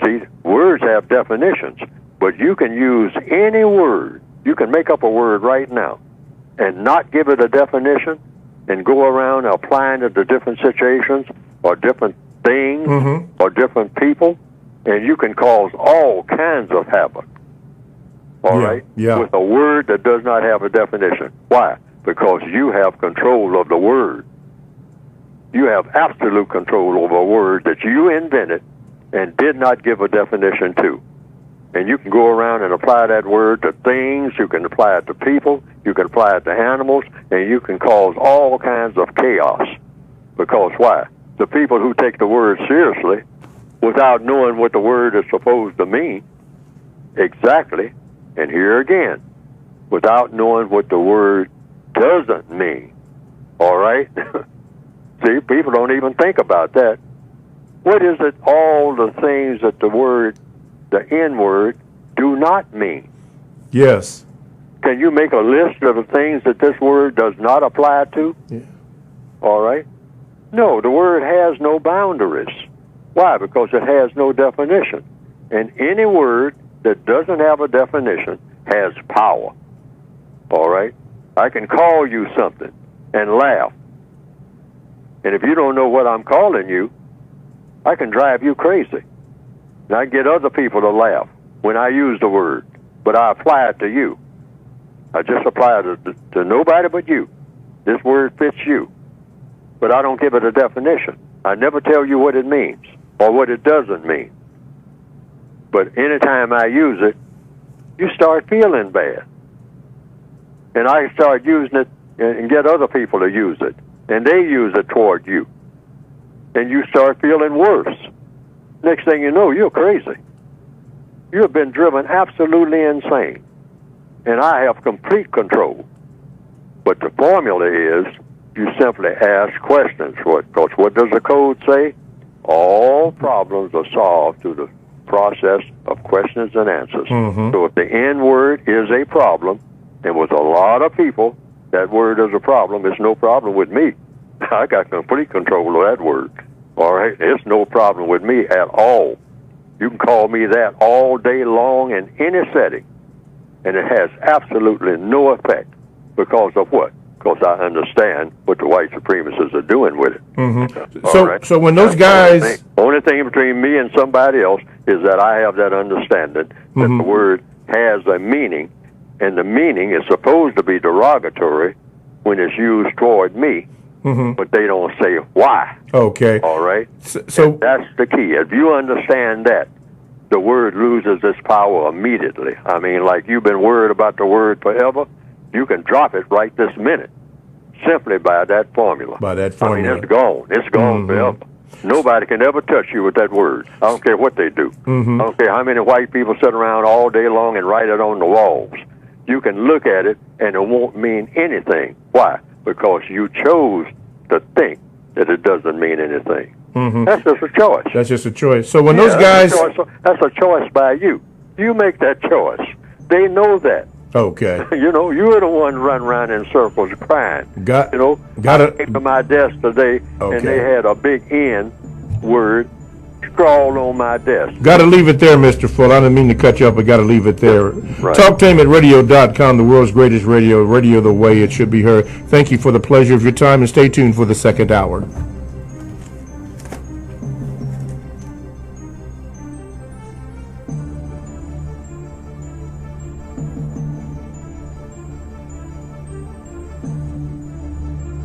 See, words have definitions, but you can use any word. You can make up a word right now and not give it a definition and go around applying it to different situations or different things or different people, and you can cause all kinds of havoc. All right? Yeah. With a word that does not have a definition. Why? Because you have control of the word. You have absolute control over a word that you invented and did not give a definition to. And you can go around and apply that word to things, you can apply it to people, you can apply it to animals, and you can cause all kinds of chaos Because why? The people who take the word seriously without knowing what the word is supposed to mean exactly, and here again, without knowing what the word doesn't mean. All right? See, people don't even think about that. What is it, all the things that the word, the N-word, do not mean? Yes. Can you make a list of the things that this word does not apply to? Yeah. All right? No, the word has no boundaries. Why? Because it has no definition. And any word that doesn't have a definition has power. All right? I can call you something and laugh. And if you don't know what I'm calling you, I can drive you crazy. And I get other people to laugh when I use the word, but I apply it to you. I just apply it to nobody but you. This word fits you. But I don't give it a definition. I never tell you what it means or what it doesn't mean. But anytime I use it, you start feeling bad. And I start using it and get other people to use it. And they use it toward you. And you start feeling worse. Next thing you know, you're crazy. You have been driven absolutely insane. And I have complete control. But the formula is you simply ask questions. Because what does the code say? All problems are solved through the process of questions and answers. Mm-hmm. So if the N-word is a problem, and with a lot of people, that word is a problem, it's no problem with me. I got complete control of that word. All right? It's no problem with me at all. You can call me that all day long in any setting, and it has absolutely no effect. Because of what? Because I understand what the white supremacists are doing with it. Mm-hmm. All right? So when those guys... Only thing between me and somebody else is that I have that understanding that Mm-hmm. the word has a meaning, and the meaning is supposed to be derogatory when it's used toward me, Mm-hmm. but they don't say why. Okay. All right? So That's the key. If you understand that, the word loses its power immediately. I mean, like you've been worried about the word forever, you can drop it right this minute simply by that formula. By that formula. I mean, it's gone. It's gone forever. Nobody can ever touch you with that word. I don't care what they do. Mm-hmm. I don't care how many white people sit around all day long and write it on the walls. You can look at it, and it won't mean anything. Why? Because you chose to think that it doesn't mean anything. Mm-hmm. That's just a choice. That's just a choice. So when those That's guys... that's a choice by you. You make that choice. They know that. Okay. You know, you were the one running around in circles crying. Got I came to my desk today, Okay. and they had a big N word scrawled on my desk. Got to leave it there, Mr. Fuller. I didn't mean to cut you up, but got to leave it there. Right. TalkTainmentRadio.com, the world's greatest radio, radio the way it should be heard. Thank you for the pleasure of your time, and stay tuned for the second hour.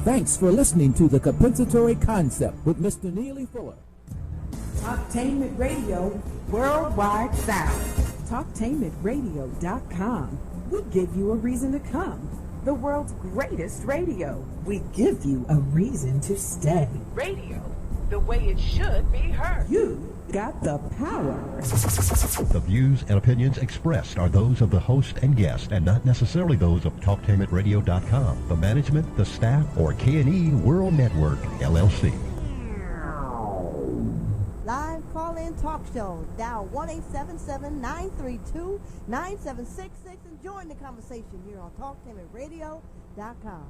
Thanks for listening to The Compensatory Concept with Mr. Neely Fuller. Talktainment Radio, worldwide sound. Talktainmentradio.com. We give you a reason to come. The world's greatest radio. We give you a reason to stay. Radio, the way it should be heard. You got the power. The views and opinions expressed are those of the host and guest and not necessarily those of TalkTainmentRadio.com, the management, the staff, or K&E World Network, LLC. Live call-in talk show. Dial 1-877-932-9766 and join the conversation here on TalkTainmentRadio.com.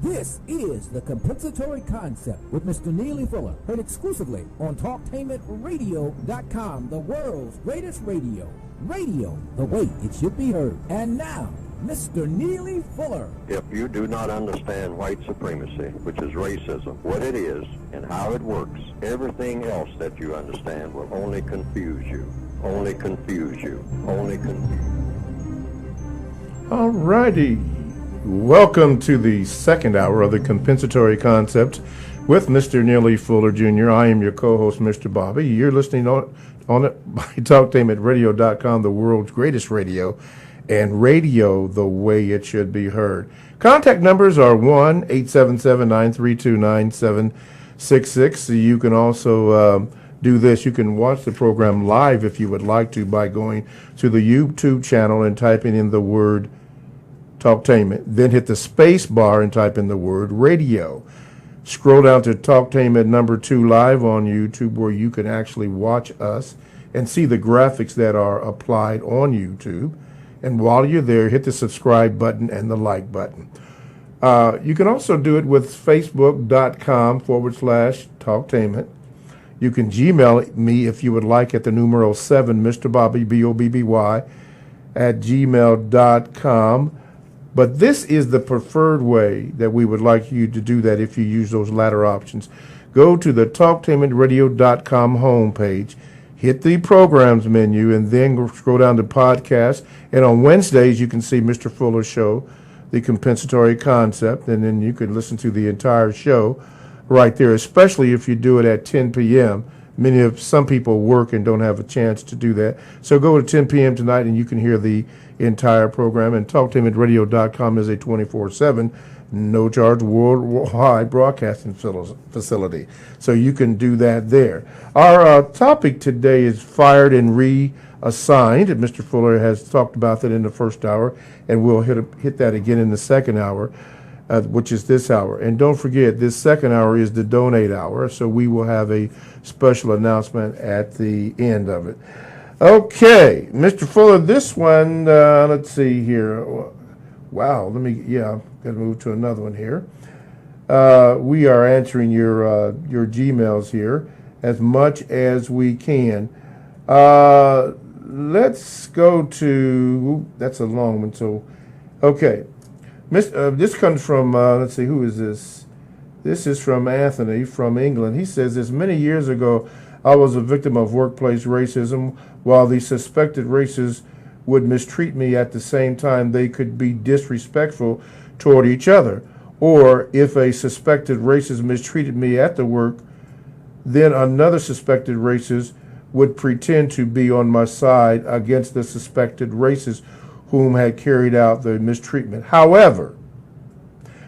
This is The Compensatory Concept with Mr. Neely Fuller, heard exclusively on TalkTainmentRadio.com, the world's greatest radio. Radio, the way it should be heard. And now, Mr. Neely Fuller. If you do not understand white supremacy, which is racism, what it is and how it works, everything else that you understand will only confuse you. Only confuse you. Only confuse you. All righty. Welcome to the second hour of the Compensatory Concept with Mr. Neely Fuller Jr. I am your co-host, Mr. Bobby. You're listening on it by TalkTainmentRadio.com, the world's greatest radio, and radio the way it should be heard. Contact numbers are 1-877-932-9766. You can also do this. You can watch the program live if you would like to by going to the YouTube channel and typing in the word Talktainment. Then hit the space bar and type in the word radio. Scroll down to Talktainment number 2 live on YouTube, where you can actually watch us and see the graphics that are applied on YouTube. And while you're there, hit the subscribe button and the like button. You can also do it with Facebook.com/Talktainment. You can Gmail me if you would like at the numeral 7, Mr. Bobby, BOBBY, at gmail.com. But this is the preferred way that we would like you to do that if you use those latter options. Go to the TalktainmentRadio.com homepage, hit the programs menu, and then scroll down to podcasts. And on Wednesdays, you can see Mr. Fuller's show, The Compensatory Concept, and then you can listen to the entire show right there, especially if you do it at 10 p.m. Some people work and don't have a chance to do that. So go to 10 p.m. tonight, and you can hear the entire program. And TalkTainmentRadio.com is a 24/7, no-charge, worldwide broadcasting facility. So you can do that there. Our topic today is fired and reassigned. Mr. Fuller has talked about that in the first hour, and we'll hit that again in the second hour, which is this hour. And don't forget, this second hour is the donate hour, so we will have a special announcement at the end of it. Okay, Mr. Fuller, this one, let's see here. Wow, got to move to another one here. We are answering your Gmails here as much as we can. Let's go to, that's a long one, so, okay. This comes from, let's see, who is this? This is from Anthony from England. He says, this many years ago, I was a victim of workplace racism. While the suspected racists would mistreat me, at the same time they could be disrespectful toward each other. Or if a suspected racist mistreated me at the work, then another suspected racist would pretend to be on my side against the suspected racist whom had carried out the mistreatment. However,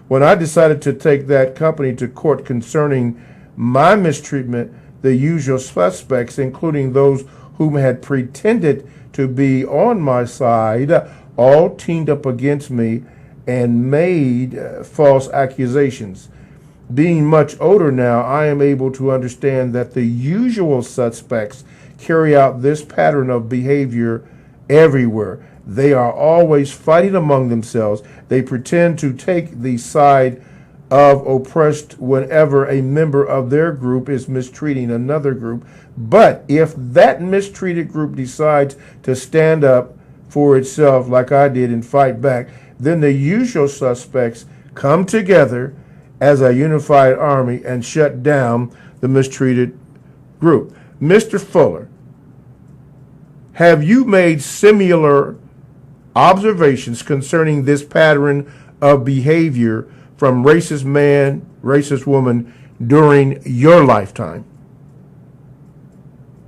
when I decided to take that company to court concerning my mistreatment, the usual suspects, including those whom had pretended to be on my side, all teamed up against me and made false accusations. Being much older now, I am able to understand that the usual suspects carry out this pattern of behavior everywhere. They are always fighting among themselves. They pretend to take the side of oppressed whenever a member of their group is mistreating another group. But if that mistreated group decides to stand up for itself like I did and fight back, then the usual suspects come together as a unified army and shut down the mistreated group. Mr. Fuller, have you made similar observations concerning this pattern of behavior from racist man, racist woman during your lifetime?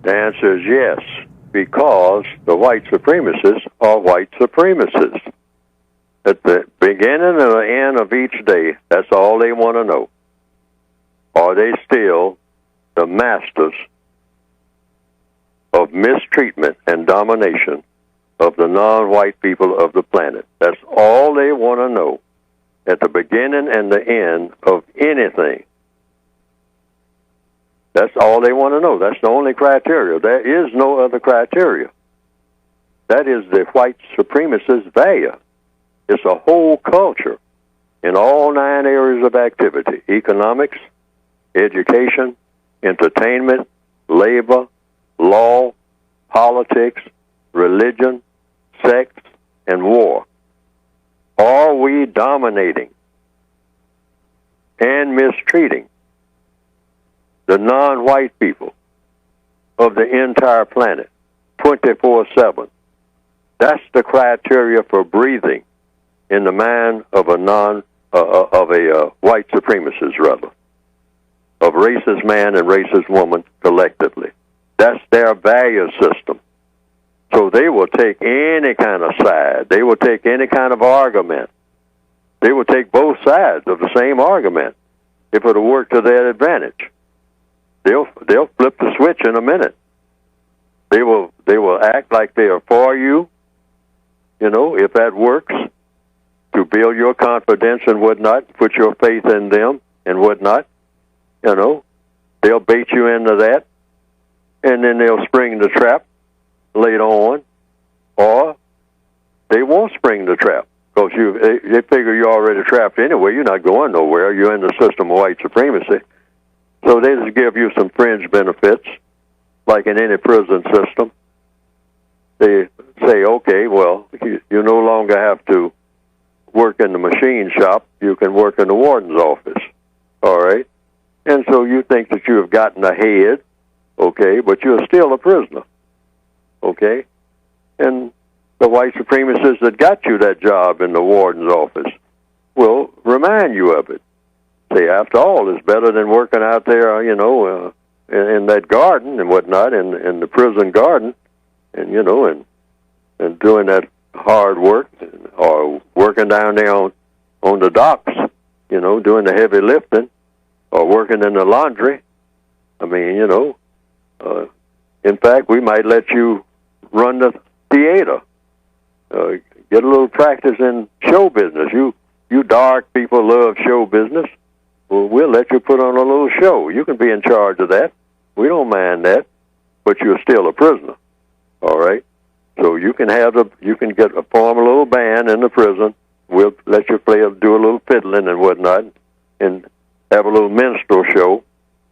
The answer is yes, because the white supremacists are white supremacists. At the beginning and the end of each day, that's all they want to know. Are they still the masters of mistreatment and domination of the non-white people of the planet? That's all they want to know at the beginning and the end of anything. That's all they want to know. That's the only criteria. There is no other criteria. That is the white supremacist value. It's a whole culture in all 9 areas of activity: economics, education, entertainment, labor, law, politics, religion, sex, and war. Are we dominating and mistreating the non-white people of the entire planet 24/7? That's the criteria for breathing in the mind of a white supremacist, rather, of racist man and racist woman collectively. That's their value system. So they will take any kind of side. They will take any kind of argument. they will take both sides of the same argument if it'll work to their advantage. They'll flip the switch in a minute. They will act like they are for you, if that works, to build your confidence and whatnot, put your faith in them and whatnot. They'll bait you into that, and then they'll spring the trap later on, or they won't spring the trap because they figure you're already trapped anyway. You're not going nowhere. You're in the system of white supremacy. So they just give you some fringe benefits, like in any prison system. They say, okay, well, you no longer have to work in the machine shop. You can work in the warden's office, all right? And so you think that you have gotten ahead, okay, but you're still a prisoner, okay? And the white supremacists that got you that job in the warden's office will remind you of it. Say, after all, it's better than working out there, in that garden and whatnot, in the prison garden, and doing that hard work, or working down there on the docks, doing the heavy lifting, or working in the laundry. I mean, in fact, we might let you run the theater, get a little practice in show business. You dark people love show business. Well, we'll let you put on a little show. You can be in charge of that. We don't mind that, but you're still a prisoner. All right. So you can form a little band in the prison. We'll let you do a little fiddling and whatnot, and have a little minstrel show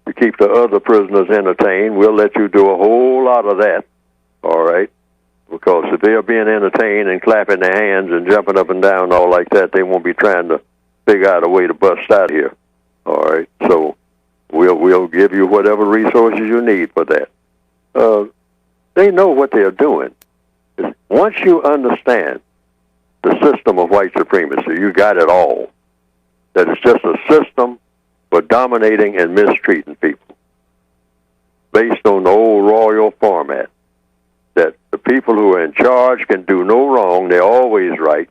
to keep the other prisoners entertained. We'll let you do a whole lot of that. All right. Because if they're being entertained and clapping their hands and jumping up and down all like that, they won't be trying to figure out a way to bust out here. All right, so we'll give you whatever resources you need for that. They know what they're doing. Once you understand the system of white supremacy, you got it all. That it's just a system for dominating and mistreating people based on the old royal format. That the people who are in charge can do no wrong, they're always right,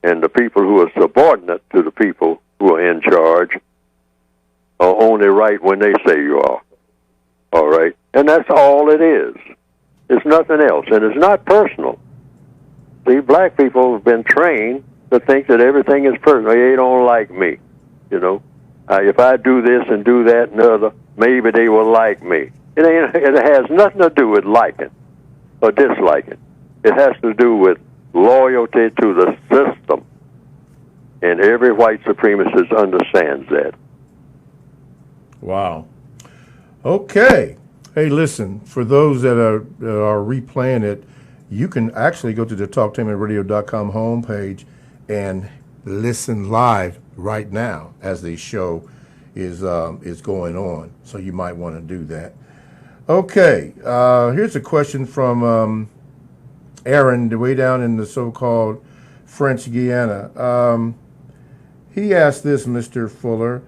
and the people who are subordinate to the people who are in charge are only right when they say you are. All right? And that's all it is. It's nothing else. And it's not personal. See, black people have been trained to think that everything is personal. They don't like me. If I do this and do that and the other, maybe they will like me. It has nothing to do with liking or disliking. It has to do with loyalty to the system. And every white supremacist understands that. Wow. Okay. Hey, listen, for those that are replaying it, you can actually go to the TalkTainmentRadio.com homepage and listen live right now as the show is going on. So you might want to do that. Okay. Here's a question from Aaron, way down in the so-called French Guiana. He asked this, Mr. Fuller.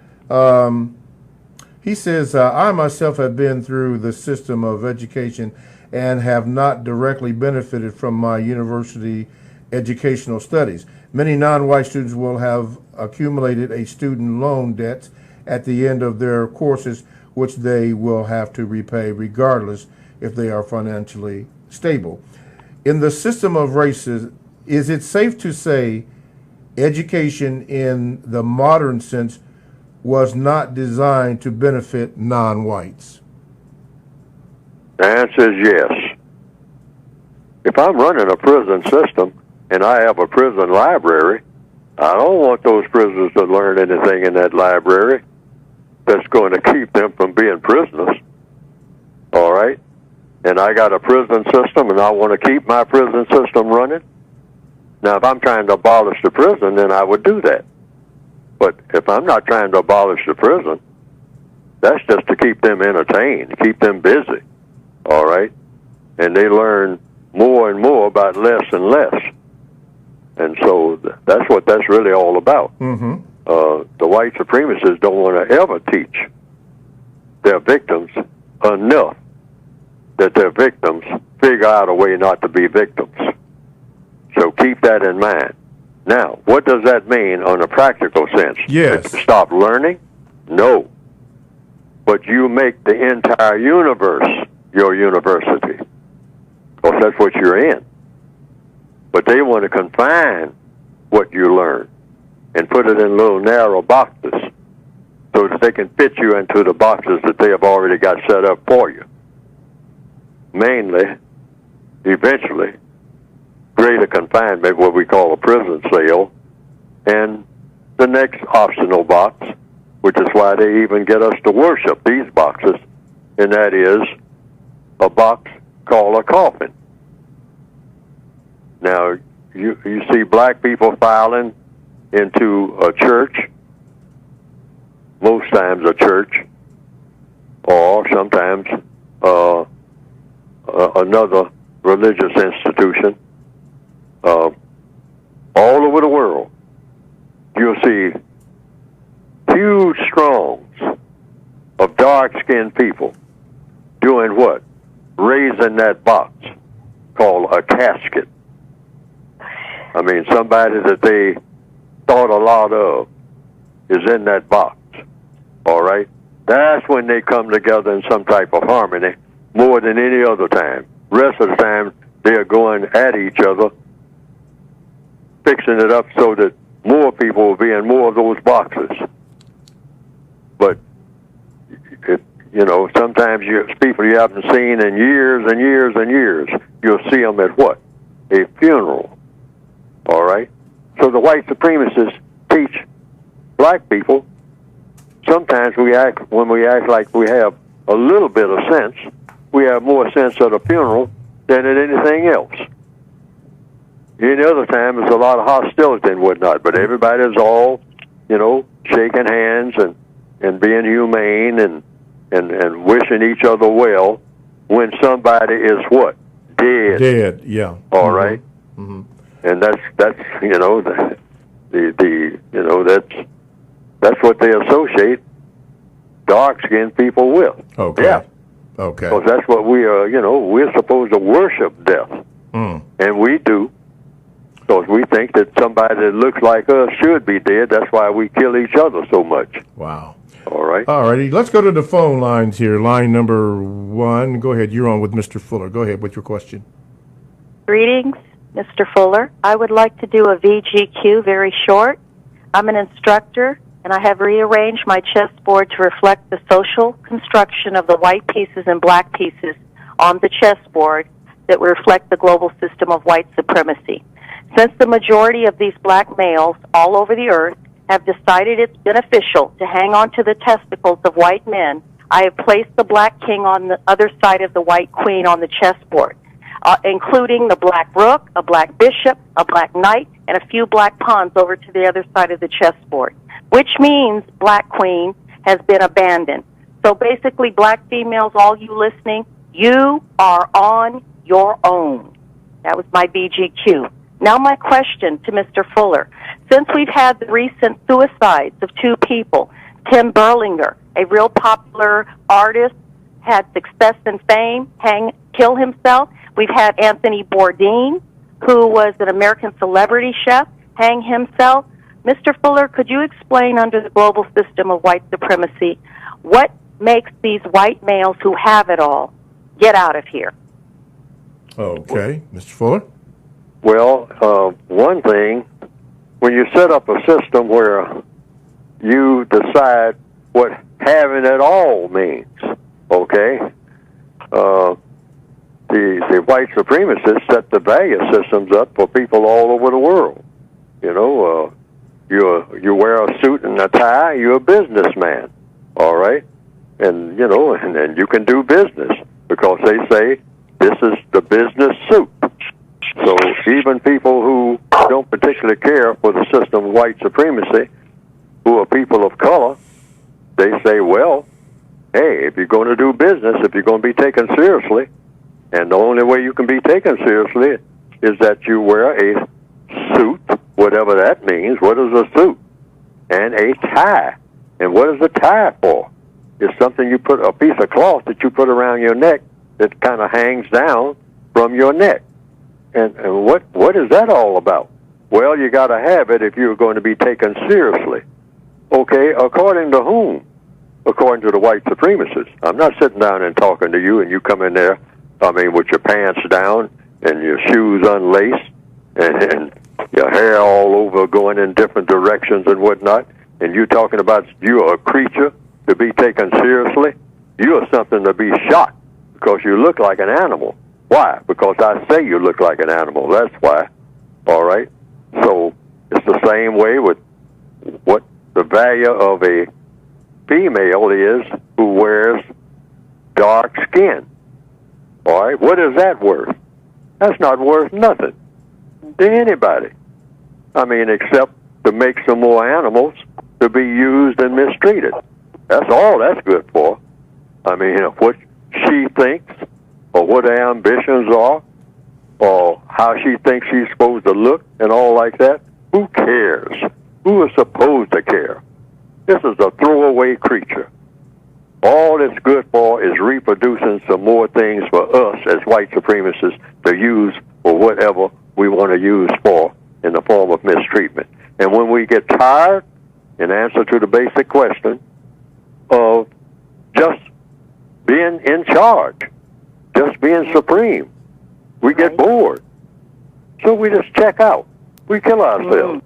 He says, I myself have been through the system of education and have not directly benefited from my university educational studies. Many non-white students will have accumulated a student loan debt at the end of their courses, which they will have to repay regardless if they are financially stable. In the system of races, is it safe to say education in the modern sense was not designed to benefit non-whites? The answer is yes. If I'm running a prison system and I have a prison library, I don't want those prisoners to learn anything in that library that's going to keep them from being prisoners. All right? And I got a prison system and I want to keep my prison system running. Now, if I'm trying to abolish the prison, then I would do that. But if I'm not trying to abolish the prison, that's just to keep them entertained, keep them busy, all right? And they learn more and more about less and less. And so that's what that's really all about. Mm-hmm. The white supremacists don't want to ever teach their victims enough that their victims figure out a way not to be victims. So keep that in mind. Now, what does that mean on a practical sense? Yes. That you stop learning? No. But you make the entire universe your university. Because that's what you're in. But they want to confine what you learn and put it in little narrow boxes so that they can fit you into the boxes that they have already got set up for you. Mainly, eventually, greater confinement, what we call a prison cell, and the next optional box, which is why they even get us to worship these boxes, and that is a box called a coffin. Now, you see black people filing into a church, most times a church, or sometimes another religious institution. All over the world, you'll see huge throngs of dark-skinned people doing what? Raising that box called a casket. I mean, somebody that they thought a lot of is in that box, all right? That's when they come together in some type of harmony more than any other time. Rest of the time, they are going at each other, fixing it up so that more people will be in more of those boxes. But, sometimes people you haven't seen in years and years and years, you'll see them at what? A funeral. All right? So the white supremacists teach black people, sometimes when we act like we have a little bit of sense, we have more sense at a funeral than at anything else. Any other time, there's a lot of hostility and whatnot, but everybody's all, shaking hands and being humane and wishing each other well when somebody is what? Dead. Dead, yeah. All right? Mm-hmm. And that's that's what they associate dark-skinned people with. Okay. Yeah. Okay. Because that's what we are, we're supposed to worship death. Mm. And we do. Because we think that somebody that looks like us should be dead. That's why we kill each other so much. Wow. All right. All righty. Let's go to the phone lines here. Line number 1. Go ahead. You're on with Mr. Fuller. Go ahead with your question. Greetings, Mr. Fuller. I would like to do a VGQ very short. I'm an instructor, and I have rearranged my chessboard to reflect the social construction of the white pieces and black pieces on the chessboard that reflect the global system of white supremacy. Since the majority of these black males all over the earth have decided it's beneficial to hang on to the testicles of white men, I have placed the black king on the other side of the white queen on the chessboard, including the black rook, a black bishop, a black knight, and a few black pawns over to the other side of the chessboard, which means black queen has been abandoned. So basically, black females, all you listening, you are on your own. That was my BGQ. Now my question to Mr. Fuller. Since we've had the recent suicides of 2 people, Tim Berlinger, a real popular artist, had success and fame, kill himself. We've had Anthony Bourdain, who was an American celebrity chef, hang himself. Mr. Fuller, could you explain under the global system of white supremacy what makes these white males who have it all get out of here? Okay. Mr. Fuller? Well, one thing, when you set up a system where you decide what having it all means, okay? The white supremacists set the value systems up for people all over the world. You wear a suit and a tie, you're a businessman, all right? And you can do business because they say this is the business suit. So even people who don't particularly care for the system of white supremacy, who are people of color, they say, well, hey, if you're going to do business, if you're going to be taken seriously, and the only way you can be taken seriously is that you wear a suit, whatever that means. What is a suit? And a tie. And what is a tie for? It's something a piece of cloth that you put around your neck that kind of hangs down from your neck. And what is that all about? Well, you got to have it if you're going to be taken seriously. Okay, according to whom? According to the white supremacists. I'm not sitting down and talking to you, and you come in there, with your pants down and your shoes unlaced and your hair all over going in different directions and whatnot, and you talking about you're a creature to be taken seriously. You're something to be shot because you look like an animal. Why? Because I say you look like an animal. That's why. All right? So it's the same way with what the value of a female is who wears dark skin. All right? What is that worth? That's not worth nothing to anybody. Except to make some more animals to be used and mistreated. That's all that's good for. What she thinks or what her ambitions are or how she thinks she's supposed to look and all like that, who cares? Who is supposed to care? This is a throwaway creature. All it's good for is reproducing some more things for us as white supremacists to use for whatever we want to use for in the form of mistreatment. And when we get tired, in answer to the basic question of just being in charge, just being supreme, we get bored. So we just check out. We kill ourselves.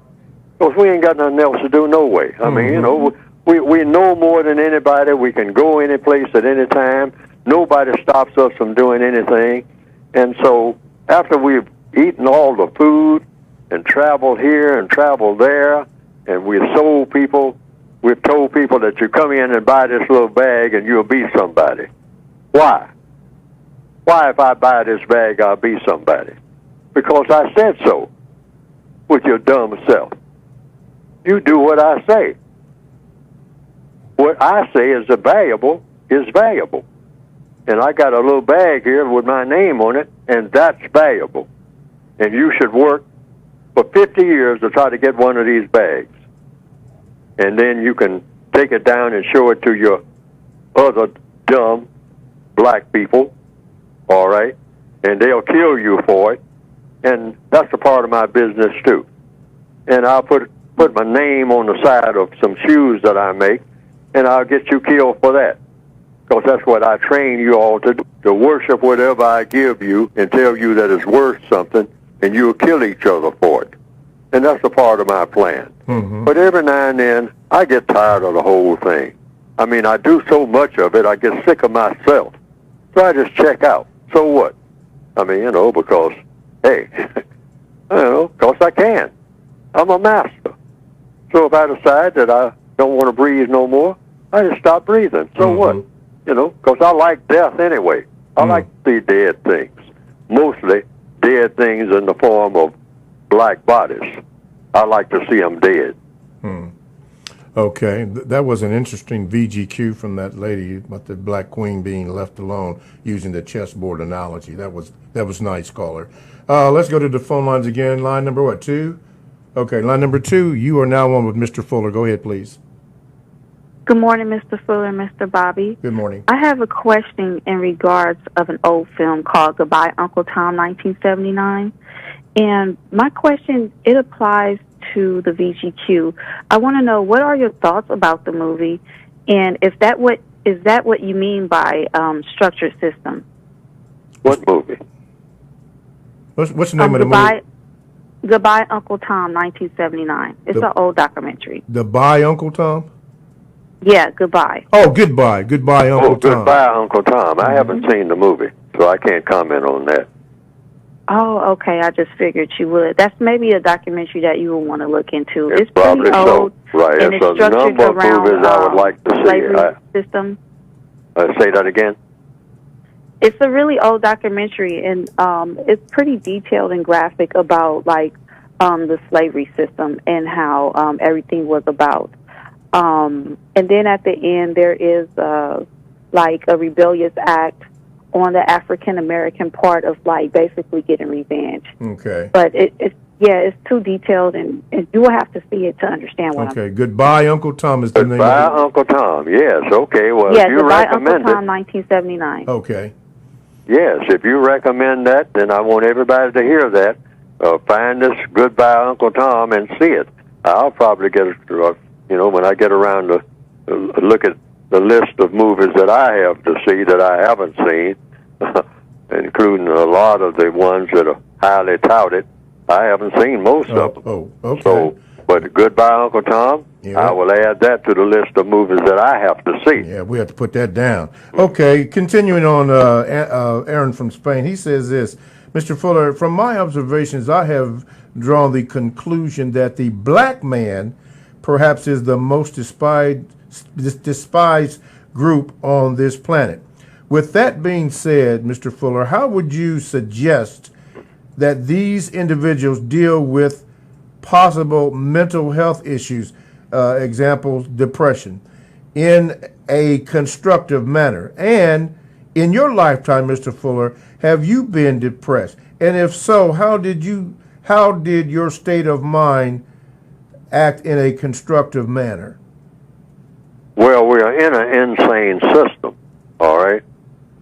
Because we ain't got nothing else to do no way. We know more than anybody. We can go any place at any time. Nobody stops us from doing anything. And so after we've eaten all the food and traveled here and traveled there, and we've told people that you come in and buy this little bag and you'll be somebody. Why? Why if I buy this bag, I'll be somebody? Because I said so with your dumb self. You do what I say. What I say is valuable is valuable. And I got a little bag here with my name on it, and that's valuable. And you should work for 50 years to try to get one of these bags. And then you can take it down and show it to your other dumb black people, all right? And they'll kill you for it. And that's a part of my business, too. And I'll put my name on the side of some shoes that I make, and I'll get you killed for that. Because that's what I train you all to do, to worship whatever I give you and tell you that it's worth something, and you'll kill each other for it. And that's a part of my plan. But every now and then, I get tired of the whole thing. I do so much of it, I get sick of myself. So I just check out. So what? Because, hey, because I can. I'm a master. So if I decide that I don't want to breathe no more, I just stop breathing. So what? Because I like death anyway. I like to see dead things. Mostly dead things in the form of black bodies. I like to see them dead. Okay, that was an interesting VGQ from that lady about the Black Queen being left alone, using the chessboard analogy. That was nice, caller. Let's go to the phone lines again. Line number what, 2? Okay, line number 2. You are now on with Mr. Fuller. Go ahead, please. Good morning, Mr. Fuller and Mr. Bobby. Good morning. I have a question in regards of an old film called Goodbye, Uncle Tom, 1979. And my question, it applies to the VGQ. I want to know, what are your thoughts about the movie? And is that what you mean by structured system? What movie? What's the name of the movie? Goodbye, Uncle Tom, 1979. It's an old documentary. Goodbye, Uncle Tom? Yeah, Goodbye. Oh, Goodbye, Uncle Tom. Goodbye, Uncle Tom. I haven't seen the movie, so I can't comment on that. Oh, okay. I just figured you would. That's maybe a documentary that you would want to look into. It's probably pretty old, so. Right. and It's it's a structured number of around movies I would like to see. slavery system. Say that again? It's a really old documentary, and it's pretty detailed and graphic about the slavery system and how everything was about. And then at the end, there is a rebellious act on the African American part of basically getting revenge. Okay. But it's too detailed, and you will have to see it to understand what Okay. Goodbye, Uncle Tom is the name of it. Goodbye, Uncle Tom. Yes. Okay. Well, yeah, if you Goodbye, recommend Uncle Tom, 1979. Okay. Yes, if you recommend that, then I want everybody to hear that, find this Goodbye Uncle Tom and see it. I'll probably get when I get around to look at the list of movies that I have to see that I haven't seen, including a lot of the ones that are highly touted. I haven't seen most of them. Oh, okay. So, but Goodbye Uncle Tom, I will add that to the list of movies that I have to see. Yeah, we have to put that down. Okay, continuing on, Aaron from Spain, he says this, Mr. Fuller, from my observations, I have drawn the conclusion that the black man perhaps is the most despised group on this planet. With that being said, Mr. Fuller, how would you suggest that these individuals deal with possible mental health issues, examples, depression, in a constructive manner? And in your lifetime, Mr. Fuller, have you been depressed? And if so, how did your state of mind act in a constructive manner? Well, we are in an insane system, all right?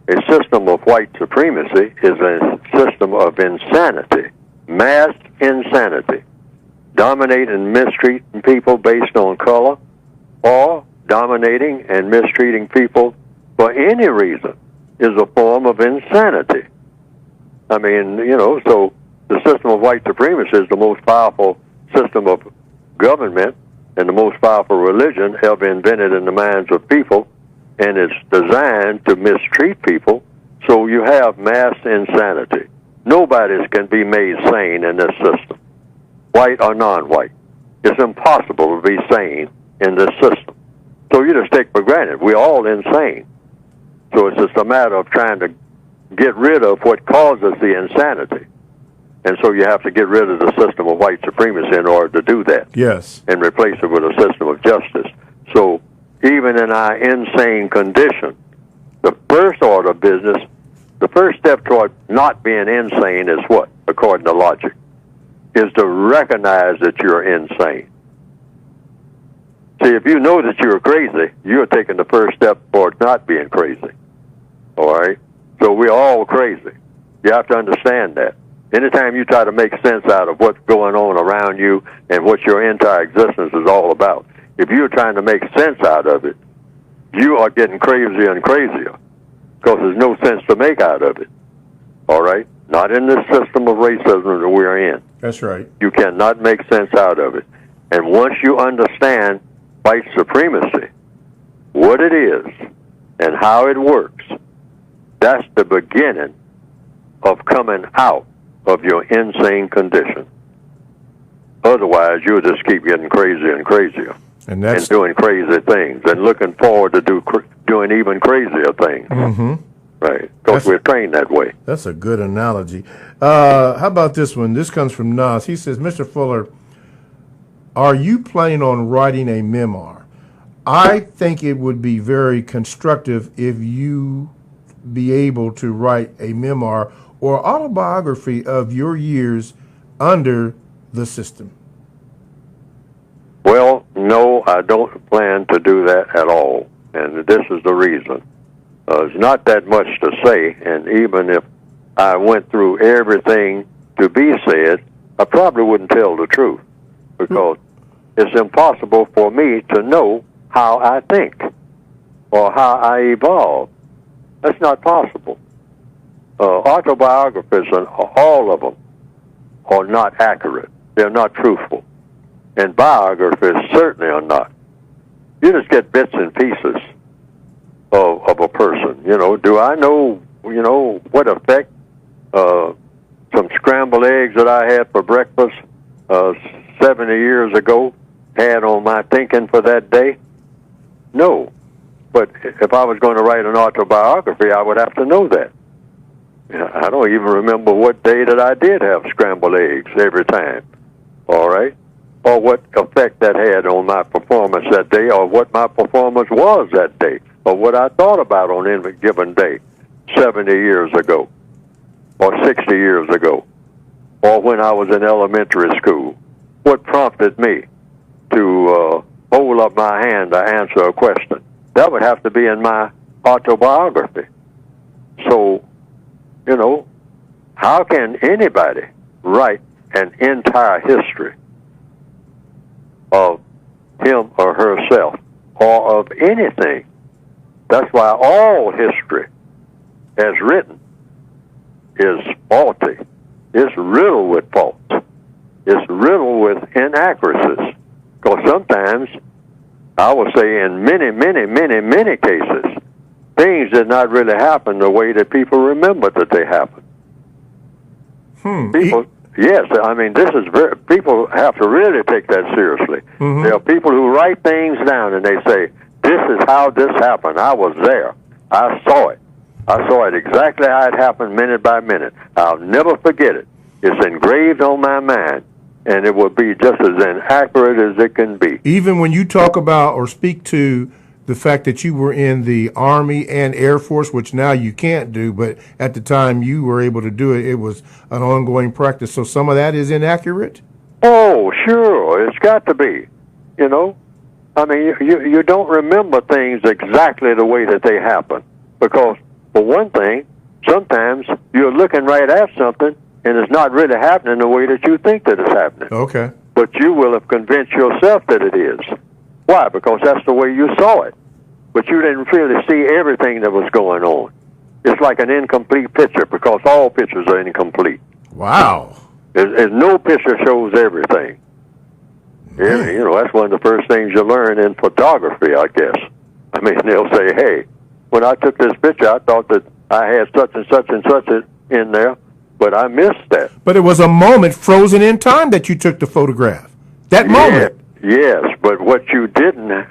A system of white supremacy is a system of insanity, mass insanity, dominating and mistreating people based on color, or dominating and mistreating people for any reason is a form of insanity. I mean, so the system of white supremacy is the most powerful system of government and the most powerful religion ever invented in the minds of people, and it's designed to mistreat people, so you have mass insanity. Nobody can be made sane in this system, white or non-white. It's impossible to be sane in this system. So you just take for granted we're all insane. So it's just a matter of trying to get rid of what causes the insanity. And so you have to get rid of the system of white supremacy in order to do that. Yes. And replace it with a system of justice. So even in our insane condition, the first order of business, the first step toward not being insane is what, according to logic? Is to recognize that you're insane. See, if you know that you're crazy, you're taking the first step toward not being crazy. All right? So we're all crazy. You have to understand that. Anytime you try to make sense out of what's going on around you and what your entire existence is all about, if you're trying to make sense out of it, you are getting crazier and crazier because there's no sense to make out of it. All right? Not in this system of racism that we're in. That's right. You cannot make sense out of it. And once you understand white supremacy, what it is and how it works, that's the beginning of coming out of your insane condition. Otherwise, you'll just keep getting crazier and crazier and doing crazy things and looking forward to doing even crazier things. Mm-hmm. Right, because we're trained that way. That's a good analogy. How about this one? This comes from Nas. He says, Mr. Fuller, are you planning on writing a memoir? I think it would be very constructive if you be able to write a memoir or autobiography of your years under the system. Well, no, I don't plan to do that at all, and this is the reason. There's not that much to say, and even if I went through everything to be said, I probably wouldn't tell the truth, because it's impossible for me to know how I think or how I evolve. That's not possible. Autobiographies, all of them, are not accurate. They're not truthful. And biographies certainly are not. You just get bits and pieces of a person. Do I know, what effect some scrambled eggs that I had for breakfast 70 years ago had on my thinking for that day? No. But if I was going to write an autobiography, I would have to know that. I don't even remember what day that I did have scrambled eggs every time, all right? Or what effect that had on my performance that day, or what my performance was that day, or what I thought about on any given day 70 years ago, or 60 years ago, or when I was in elementary school. What prompted me to hold up my hand to answer a question? That would have to be in my autobiography. So, how can anybody write an entire history of him or herself or of anything. That's why all history, as written, is faulty. It's riddled with faults. It's riddled with inaccuracies. Because sometimes, I would say in many cases, things did not really happen the way that people remember that they happened. People, yes, I mean, this is very, people have to really take that seriously. There are people who write things down and they say, this is how this happened. I was there. I saw it. I saw it exactly how it happened minute by minute. I'll never forget it. It's engraved on my mind, and it will be just as inaccurate as it can be. Even when you talk about or speak to the fact that you were in the Army and Air Force, which now you can't do, but at the time you were able to do it, it was an ongoing practice. So some of that is inaccurate? Oh, sure. It's got to be. You know? I mean, you don't remember things exactly the way that they happen. Because, for one thing, sometimes you're looking right at something and it's not really happening the way that you think that it's happening. Okay. But you will have convinced yourself that it is. Why? Because that's the way you saw it. But you didn't really see everything that was going on. It's like an incomplete picture because all pictures are incomplete. Wow. There's no picture shows everything. You know, that's one of the first things you learn in photography, I guess. I mean, they'll say, hey, when I took this picture, I thought that I had such and such and such in there, but I missed that. But it was a moment frozen in time that you took the photograph. That moment. Yes, but what you didn't,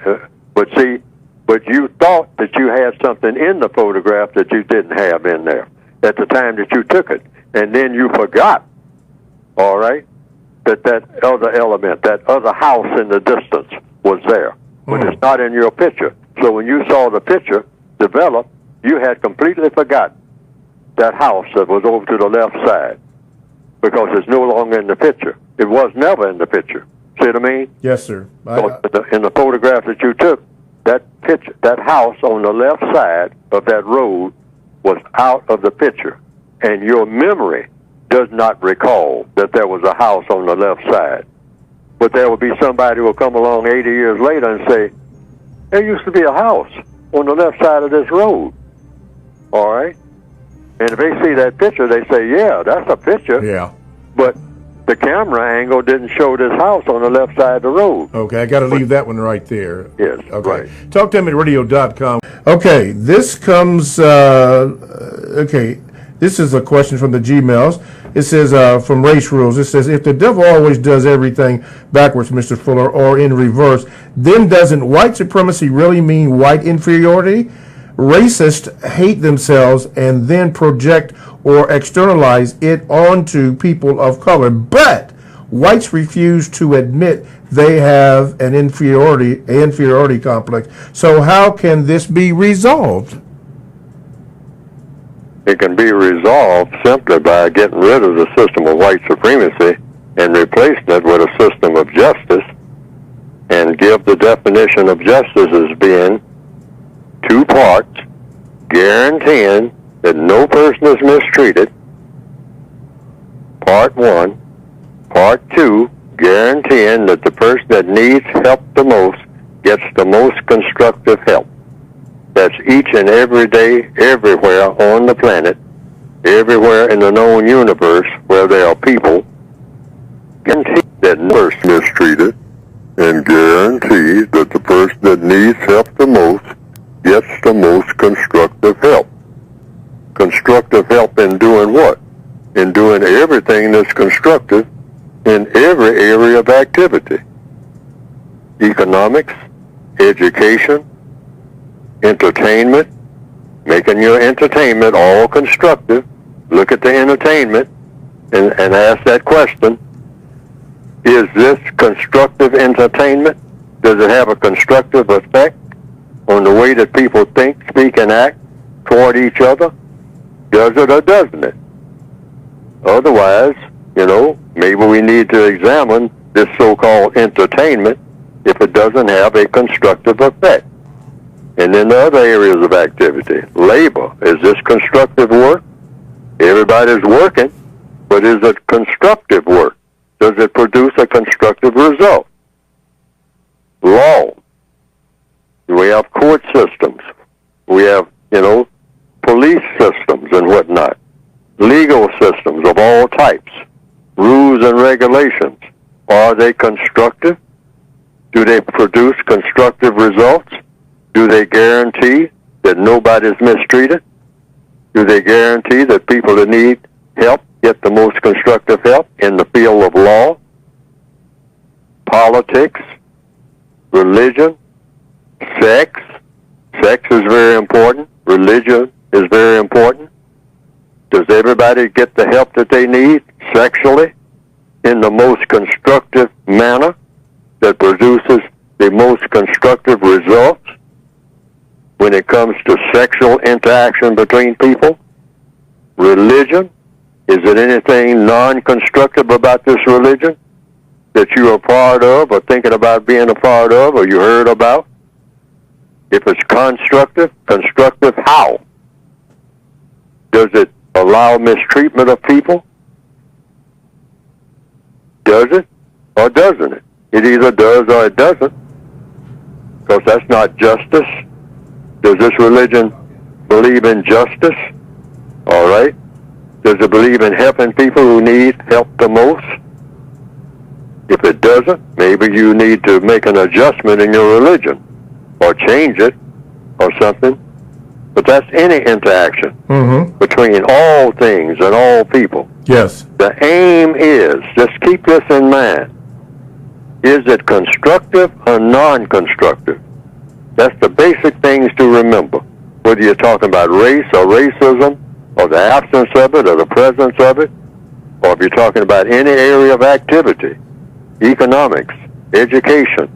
but you thought that you had something in the photograph that you didn't have in there at the time that you took it. And then you forgot, all right, that other element, that other house in the distance was there. But it's not in your picture. So when you saw the picture develop, you had completely forgotten that house that was over to the left side because it's no longer in the picture. It was never in the picture. See what I mean? Yes, sir. In the photograph that you took, that picture, that house on the left side of that road was out of the picture. And your memory does not recall that there was a house on the left side. But there will be somebody who will come along 80 years later and say, there used to be a house on the left side of this road. All right? And if they see that picture, they say, yeah, that's a picture. Yeah. But the camera angle didn't show this house on the left side of the road. Okay, I got to leave that one right there. Yes, okay. right. TalkToMeRadio.com. Okay, this comes, this is a question from the Gmails. It says, from Race Rules, it says, if the devil always does everything backwards, Mr. Fuller, or in reverse, then doesn't white supremacy really mean white inferiority? Racists hate themselves and then project or externalize it onto people of color, but whites refuse to admit they have an inferiority complex. So how can this be resolved? It can be resolved simply by getting rid of the system of white supremacy and replacing it with a system of justice, and give the definition of justice as being two parts, guaranteeing that no person is mistreated, part one. Part two, guaranteeing that the person that needs help the most gets the most constructive help. That's each and every day, everywhere on the planet, everywhere in the known universe where there are people, guarantee that no person is mistreated, and guarantee that the person that needs help the most gets the most constructive help. Constructive help in doing what? In doing everything that's constructive in every area of activity. Economics, education, entertainment, making your entertainment all constructive. Look at the entertainment and ask that question. Is this constructive entertainment? Does it have a constructive effect on the way that people think, speak, and act toward each other? Does it or doesn't it? Otherwise, maybe we need to examine this so-called entertainment if it doesn't have a constructive effect. And then the other areas of activity, labor, is this constructive work? Everybody's working, but is it constructive work? Does it produce a constructive result? Law. We have court systems. We have, police systems and whatnot. Legal systems of all types. Rules and regulations. Are they constructive? Do they produce constructive results? Do they guarantee that nobody's mistreated? Do they guarantee that people that need help get the most constructive help in the field of law, politics, religion, sex? Sex is very important. Religion is very important. Does everybody get the help that they need sexually in the most constructive manner that produces the most constructive results when it comes to sexual interaction between people? Religion, is it anything non-constructive about this religion that you are part of or thinking about being a part of or you heard about? If it's constructive how? Does it allow mistreatment of people? Does it or doesn't it? It either does or it doesn't, because that's not justice. Does this religion believe in justice? All right. Does it believe in helping people who need help the most? If it doesn't, maybe you need to make an adjustment in your religion or change it or something. But that's any interaction between all things and all people. Yes. The aim is, just keep this in mind, is it constructive or non-constructive? That's the basic things to remember, whether you're talking about race or racism, or the absence of it or the presence of it, or if you're talking about any area of activity, economics, education,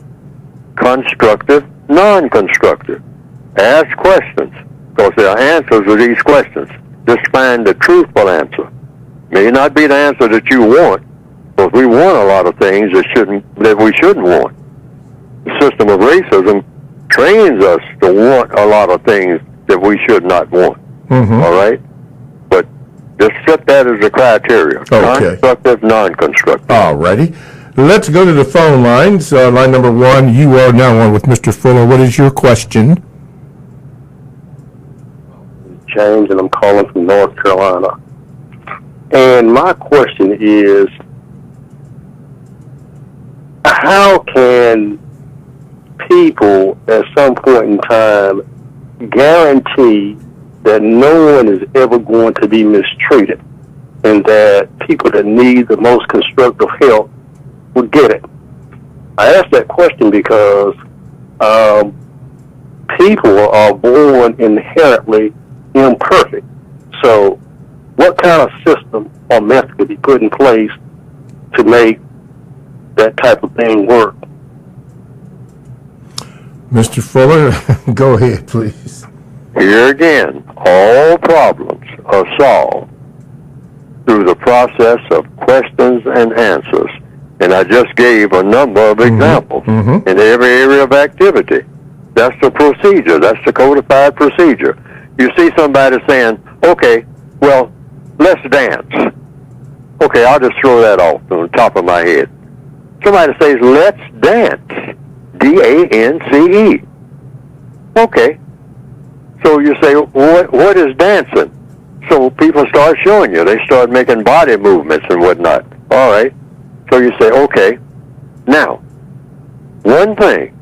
constructive, non-constructive. Ask questions, because there are answers to these questions. Just find the truthful answer. May not be the answer that you want, because we want a lot of things that we shouldn't want. The system of racism trains us to want a lot of things that we should not want. All right? But just set that as a criteria. Okay. Constructive, non-constructive. All righty. Let's go to the phone lines. Line number 1, you are now on with Mr. Fuller. What is your question? James, and I'm calling from North Carolina. And my question is, how can people at some point in time guarantee that no one is ever going to be mistreated and that people that need the most constructive help will get it? I ask that question because people are born inherently imperfect. So what kind of system or method could be put in place to make that type of thing work? Mr. Fuller, go ahead, please. Here again, all problems are solved through the process of questions and answers. And I just gave a number of examples in every area of activity. That's the procedure. That's the codified procedure. You see somebody saying, okay, well, let's dance. Okay, I'll just throw that off on the top of my head. Somebody says, let's dance. D-A-N-C-E. Okay. So you say, what is dancing? So people start showing you. They start making body movements and whatnot. All right. So you say, okay, now, one thing.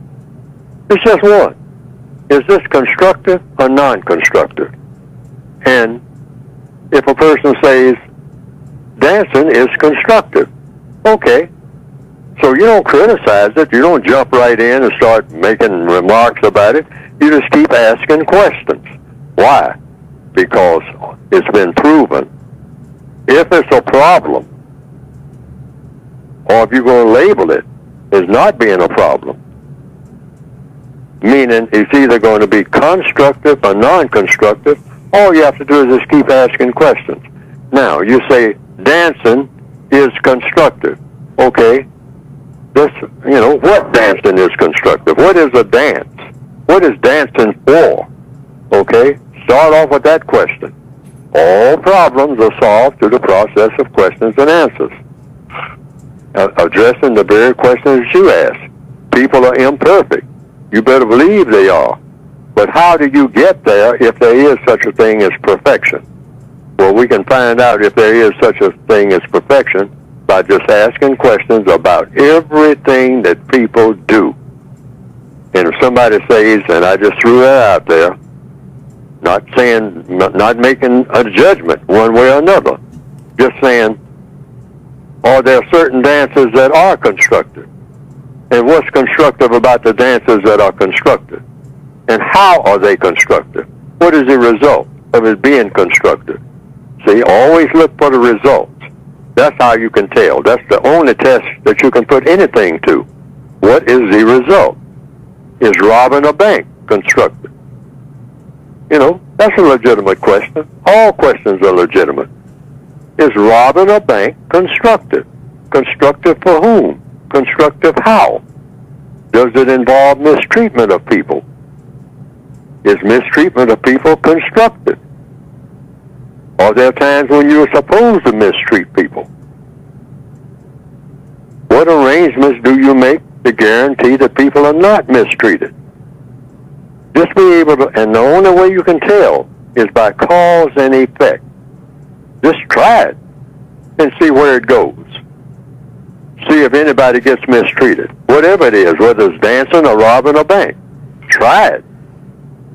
It's just one. Is this constructive or non-constructive? And if a person says, dancing is constructive, okay. So you don't criticize it. You don't jump right in and start making remarks about it. You just keep asking questions. Why? Because it's been proven. If it's a problem, or if you're going to label it as not being a problem, meaning it's either going to be constructive or non-constructive, all you have to do is just keep asking questions. Now, you say dancing is constructive. Okay. This, what dancing is constructive? What is a dance? What is dancing for? Okay? Start off with that question. All problems are solved through the process of questions and answers. addressing the very questions you asked. People are imperfect. You better believe they are. But how do you get there if there is such a thing as perfection? Well, we can find out if there is such a thing as perfection by just asking questions about everything that people do. And if somebody says, and I just threw that out there, not making a judgment one way or another, just saying, are there certain dances that are constructive? And what's constructive about the dances that are constructive? And how are they constructive? What is the result of it being constructive? See, always look for the results. That's how you can tell. That's the only test that you can put anything to. What is the result? Is robbing a bank constructive? You know, that's a legitimate question. All questions are legitimate. Is robbing a bank constructive? Constructive for whom? Constructive how? Does it involve mistreatment of people? Is mistreatment of people constructive? Are there times when you're supposed to mistreat people? What arrangements do you make to guarantee that people are not mistreated? Just be able to, and the only way you can tell is by cause and effect. Just try it and see where it goes. See if anybody gets mistreated. Whatever it is, whether it's dancing or robbing a bank. Try it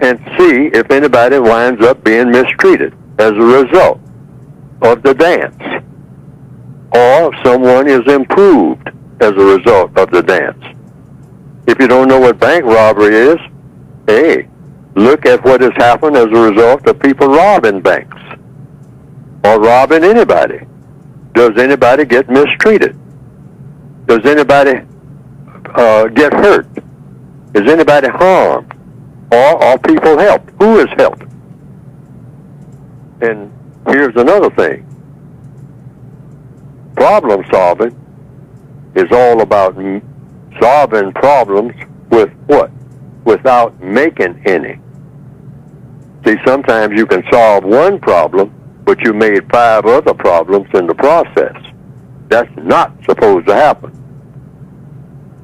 and see if anybody winds up being mistreated as a result of the dance. Or if someone is improved as a result of the dance. If you don't know what bank robbery is, hey, look at what has happened as a result of people robbing banks or robbing anybody. Does anybody get mistreated? Does anybody get hurt? Is anybody harmed? Or are people helped? Who is helped? And here's another thing. Problem solving is all about solving problems with what? Without making any. See, sometimes you can solve one problem, but you made 5 other problems in the process. That's not supposed to happen.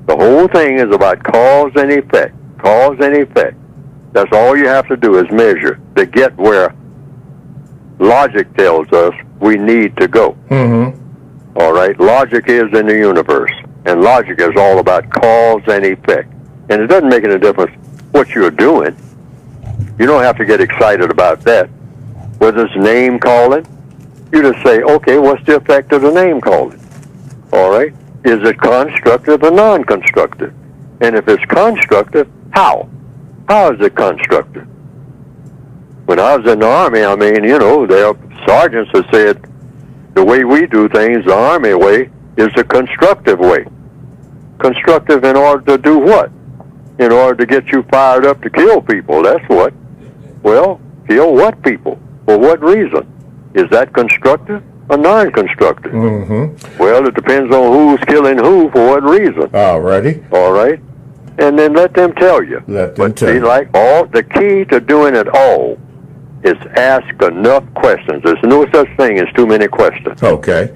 The whole thing is about cause and effect. Cause and effect. That's all you have to do is measure to get where logic tells us we need to go. Mm-hmm. All right? Logic is in the universe, and logic is all about cause and effect. And it doesn't make any difference what you're doing. You don't have to get excited about that. Whether it's name calling, you just say, okay, what's the effect of the name calling? All right? Is it constructive or non-constructive? And if it's constructive, how? How is it constructive? When I was in the Army, I mean, you know, there are sergeants that said the way we do things, the Army way, is the constructive way. Constructive in order to do what? In order to get you fired up to kill people, that's what. Well, kill what people? For what reason? Is that constructive or non-constructive? Mm-hmm. Well, it depends on who's killing who for what reason. Alrighty. All right. And then let them tell you. Let them tell you. Like the key to doing it all is ask enough questions. There's no such thing as too many questions. Okay.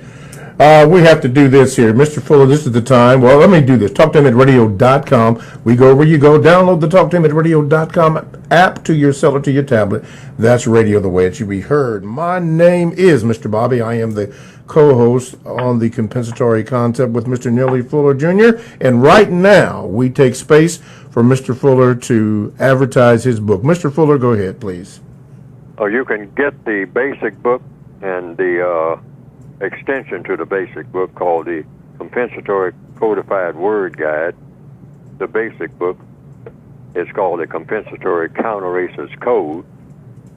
We have to do this here. Mr. Fuller, this is the time. Well, let me do this. TalkToHim@radio.com. We go where you go. Download the TalkToHim@radio.com app to your cell or to your tablet. That's radio the way it should be heard. My name is Mr. Bobby. I am the co-host on the compensatory concept with Mr. Neely Fuller Jr. And right now, we take space for Mr. Fuller to advertise his book. Mr. Fuller, go ahead, please. Oh, you can get the basic book and the extension to the basic book called the Compensatory Codified Word Guide. The basic book is called the Compensatory Counter-Racist Code,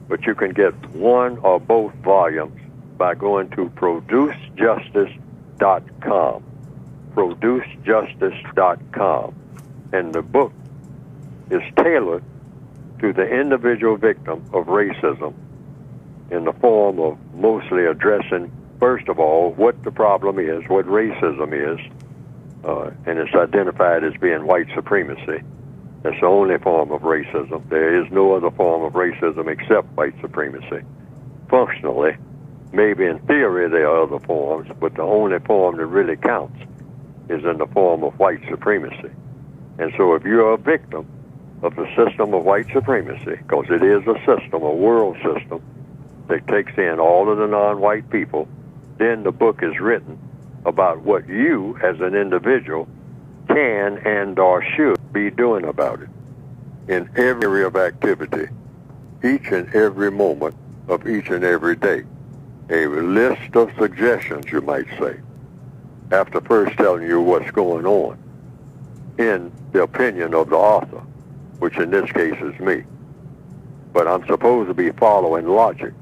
but you can get one or both volumes by going to producejustice.com. Producejustice.com. And the book is tailored to the individual victim of racism in the form of mostly addressing, first of all, what the problem is, what racism is, and it's identified as being white supremacy. That's the only form of racism. There is no other form of racism except white supremacy. Functionally, maybe in theory there are other forms, but the only form that really counts is in the form of white supremacy. And so if you're a victim of the system of white supremacy, because it is a system, a world system, that takes in all of the non-white people, then the book is written about what you as an individual can and or should be doing about it in every area of activity, each and every moment of each and every day. A list of suggestions, you might say, after first telling you what's going on in the opinion of the author, which in this case is me. But I'm supposed to be following logic.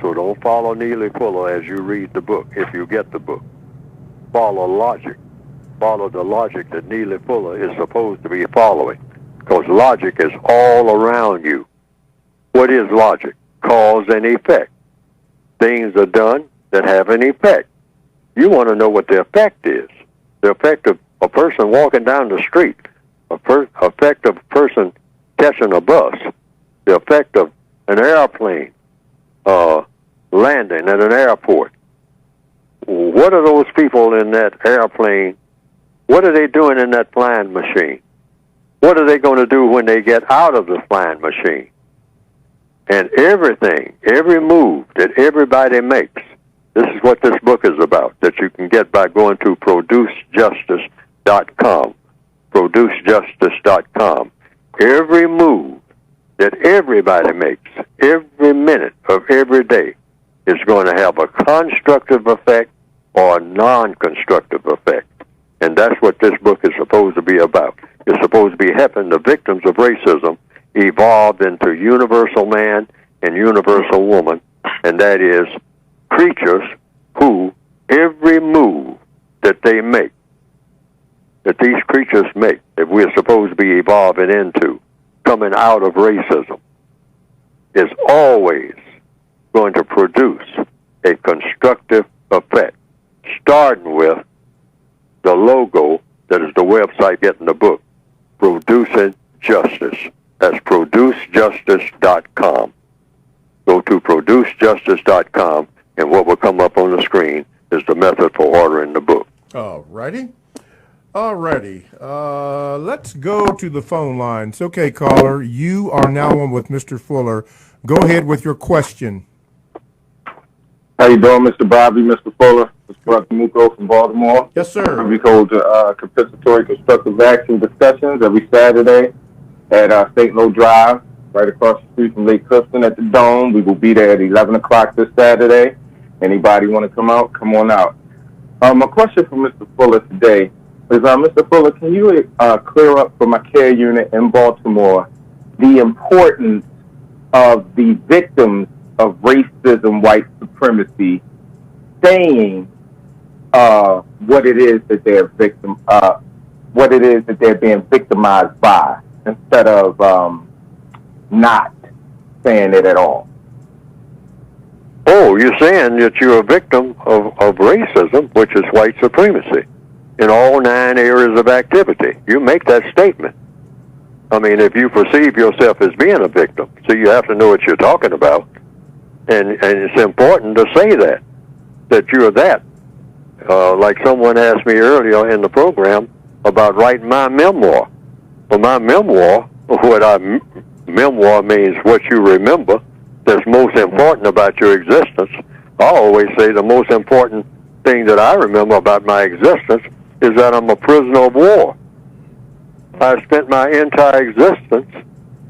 So don't follow Neely Fuller as you read the book, if you get the book. Follow logic. Follow the logic that Neely Fuller is supposed to be following, because logic is all around you. What is logic? Cause and effect. Things are done that have an effect. You want to know what the effect is. The effect of a person walking down the street, effect of a person catching a bus, the effect of an airplane landing at an airport. What are those people in that airplane, what are they doing in that flying machine? What are they going to do when they get out of the flying machine? And everything, every move that everybody makes, this is what this book is about, that you can get by going to producejustice.com. Producejustice.com. Every move that everybody makes, every minute of every day, is going to have a constructive effect or a non-constructive effect. And that's what this book is supposed to be about. It's supposed to be helping the victims of racism evolve into universal man and universal woman, and that is creatures who every move that they make, that these creatures make, that we're supposed to be evolving into, coming out of racism, is always going to produce a constructive effect, starting with the logo that is the website getting the book, Producing Justice. That's producejustice.com. Go to producejustice.com, and what will come up on the screen is the method for ordering the book. All righty. Let's go to the phone lines. Okay, caller, you are now on with Mr. Fuller. Go ahead with your question. How you doing, Mr. Bobby, Mr. Fuller? Mr. Brother Muko from Baltimore. Yes, sir. We hold compensatory constructive action discussions every Saturday at St. Louis Drive, right across the street from Lake Clifton at the Dome. We will be there at 11 o'clock this Saturday. Anybody want to come out, come on out. My question for Mr. Fuller today is, Mr. Fuller, can you clear up for my care unit in Baltimore the importance of the victims of racism, white supremacy, saying what it is that they're what it is that they're being victimized by, instead of not saying it at all? Oh, you're saying that you're a victim of racism, which is white supremacy, in all 9 areas of activity. You make that statement. I mean, if you perceive yourself as being a victim, so you have to know what you're talking about. And it's important to say that you're that. Like someone asked me earlier in the program about writing my memoir. Well, my memoir, memoir means what you remember that's most important about your existence. I always say the most important thing that I remember about my existence is that I'm a prisoner of war. I spent my entire existence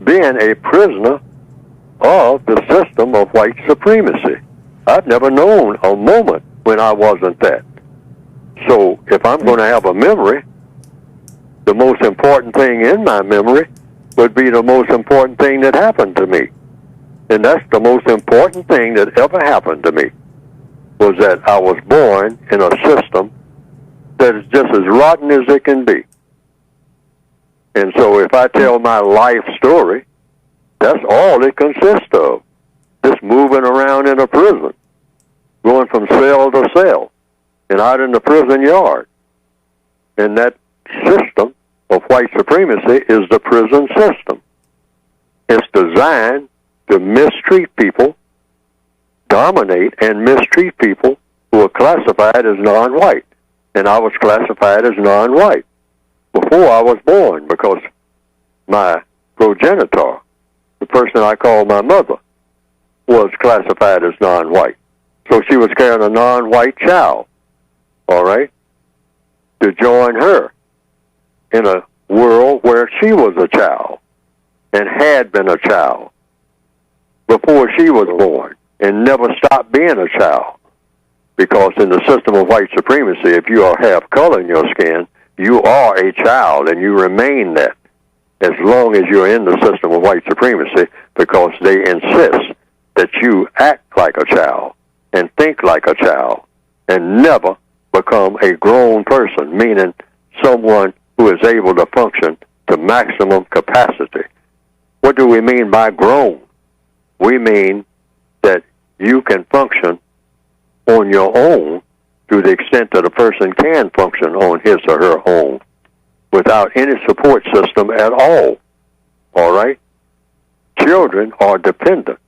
being a prisoner of the system of white supremacy. I've never known a moment when I wasn't that. So if I'm going to have a memory, the most important thing in my memory would be the most important thing that happened to me. And that's the most important thing that ever happened to me, was that I was born in a system that is just as rotten as it can be. And so if I tell my life story, that's all it consists of. Just moving around in a prison, going from cell to cell, and out in the prison yard. And that system of white supremacy is the prison system. It's designed to mistreat people, dominate and mistreat people who are classified as non-white. and I was classified as non-white before I was born because my progenitor, the person I call my mother, was classified as non-white. So she was carrying a non-white child, all right, to join her in a world where she was a child and had been a child before she was born and never stopped being a child. Because in the system of white supremacy, if you have color in your skin, you are a child and you remain that as long as you're in the system of white supremacy, because they insist that you act like a child and think like a child and never become a grown person, meaning someone who is able to function to maximum capacity. What do we mean by grown? We mean that you can function on your own to the extent that a person can function on his or her own without any support system at all. All right? Children are dependent.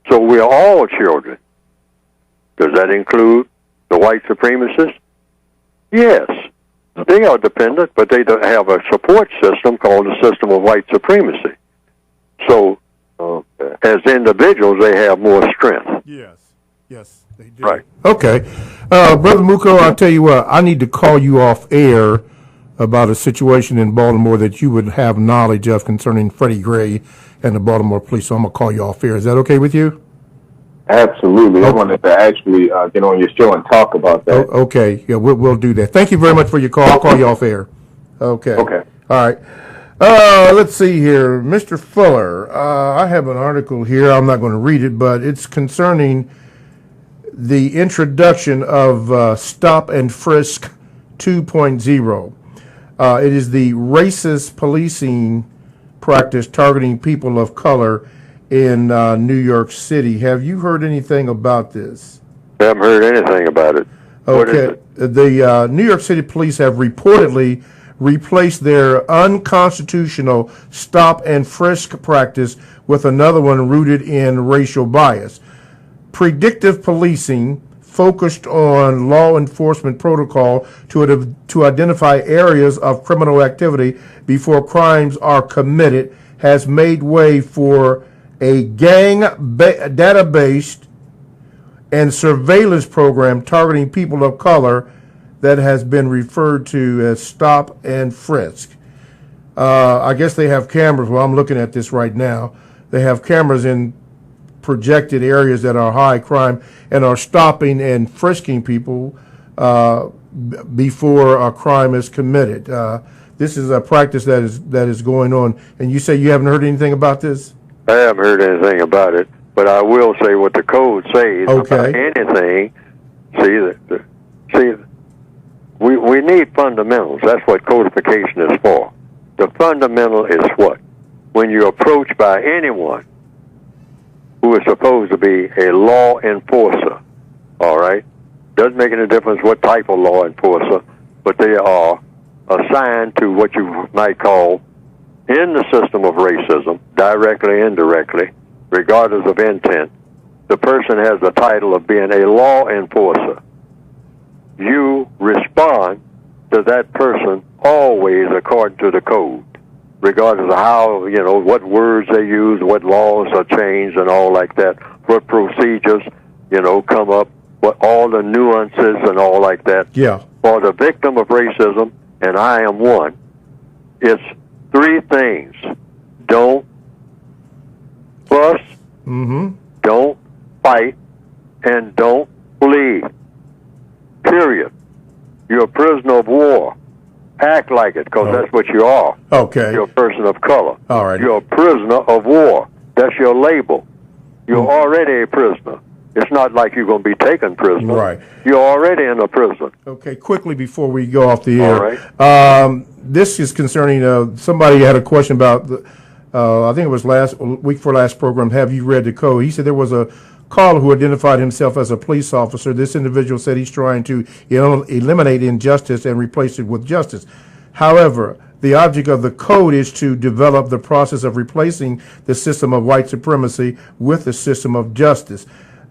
So we are all children. Does that include the white supremacists? Yes. They are dependent, but they don't have a support system called the system of white supremacy. So as individuals, they have more strength. Yes. Yes, they do. Right. Okay. Brother Muko, I'll tell you what, I need to call you off air about a situation in Baltimore that you would have knowledge of concerning Freddie Gray and the Baltimore police. So I'm going to call you off air. Is that okay with you? Absolutely. I wanted to actually get on your show and talk about that. Okay. Yeah, we'll do that. Thank you very much for your call. I'll call you off air. Okay. Okay. All right. Let's see here. Mr. Fuller, I have an article here. I'm not going to read it, but it's concerning the introduction of Stop and Frisk 2.0. It is the racist policing practice targeting people of color in New York City. Have you heard anything about this? I haven't heard anything about it. Okay. The New York City police have reportedly replaced their unconstitutional stop and frisk practice with another one rooted in racial bias. Predictive policing focused on law enforcement protocol to identify areas of criminal activity before crimes are committed has made way for a gang database and surveillance program targeting people of color that has been referred to as Stop and Frisk. I guess they have cameras. Well, I'm looking at this right now. They have cameras in projected areas that are high crime and are stopping and frisking people before a crime is committed. This is a practice that is going on. And you say you haven't heard anything about this? I haven't heard anything about it, but I will say what the code says about anything. We need fundamentals. That's what codification is for. The fundamental is what? When you're approached by anyone who is supposed to be a law enforcer, all right? Doesn't make any difference what type of law enforcer, but they are assigned to what you might call, in the system of racism, directly, indirectly, regardless of intent, the person has the title of being a law enforcer. You respond to that person always according to the code, regardless of how, what words they use, what laws are changed and all like that, what procedures, come up, what all the nuances and all like that. Yeah. For the victim of racism, and I am one, it's three things. Don't fuss, don't fight, and don't flee. Period. You're a prisoner of war. Act like it, because that's what you are. Okay. You're a person of color. All right. You're a prisoner of war. That's your label. You're already a prisoner. It's not like you're going to be taken prisoner. Right. You're already in a prison. Okay, quickly before we go off the air. All right. This is concerning, somebody had a question about, I think it was week for last program, have you read the code? He said there was a caller who identified himself as a police officer. This individual said he's trying to eliminate injustice and replace it with justice. However, the object of the code is to develop the process of replacing the system of white supremacy with the system of justice.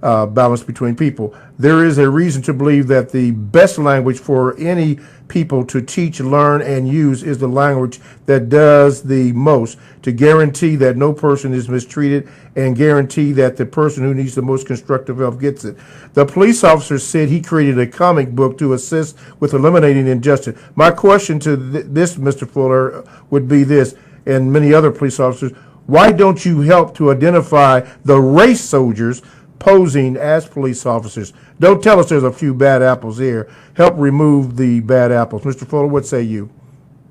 balance between people. There is a reason to believe that the best language for any people to teach, learn, and use is the language that does the most to guarantee that no person is mistreated and guarantee that the person who needs the most constructive help gets it. The police officer said he created a comic book to assist with eliminating injustice. My question to this, Mr. Fuller, would be this, and many other police officers, why don't you help to identify the race soldiers posing as police officers? Don't tell us there's a few bad apples here. Help remove the bad apples. Mr. Fuller, what say you?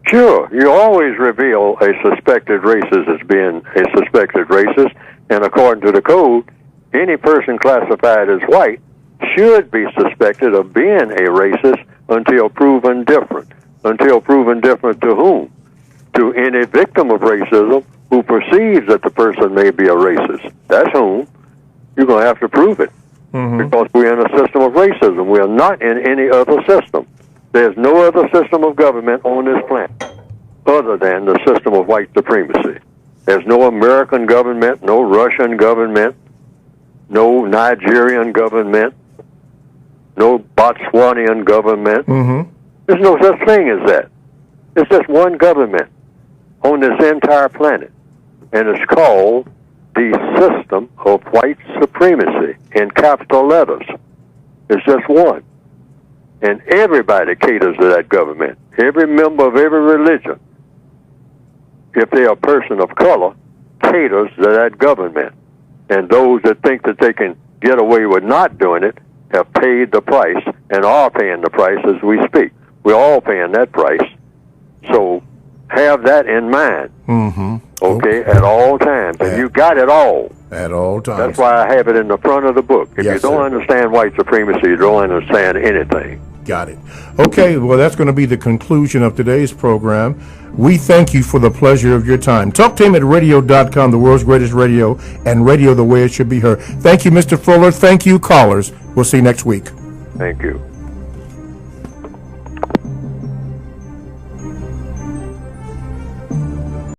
Sure. You always reveal a suspected racist as being a suspected racist, and according to the code, any person classified as white should be suspected of being a racist until proven different. Until proven different to whom? To any victim of racism who perceives that the person may be a racist. That's whom. You're going to have to prove it. Because we're in a system of racism. We are not in any other system. There's no other system of government on this planet other than the system of white supremacy. There's no American government, no Russian government, no Nigerian government, no Botswanian government. There's no such thing as that. It's just one government on this entire planet, and it's called the system of white supremacy in capital letters. It's just one. And everybody caters to that government. Every member of every religion, if they're a person of color, caters to that government. And those that think that they can get away with not doing it have paid the price and are paying the price as we speak. We're all paying that price. So have that in mind. Okay, at all times. And you got it all. At all times. That's why I have it in the front of the book. If you don't understand white supremacy, you don't understand anything. Got it. Okay, well, that's going to be the conclusion of today's program. We thank you for the pleasure of your time. TalkTameRadio.com, the world's greatest radio, and radio the way it should be heard. Thank you, Mr. Fuller. Thank you, callers. We'll see you next week. Thank you.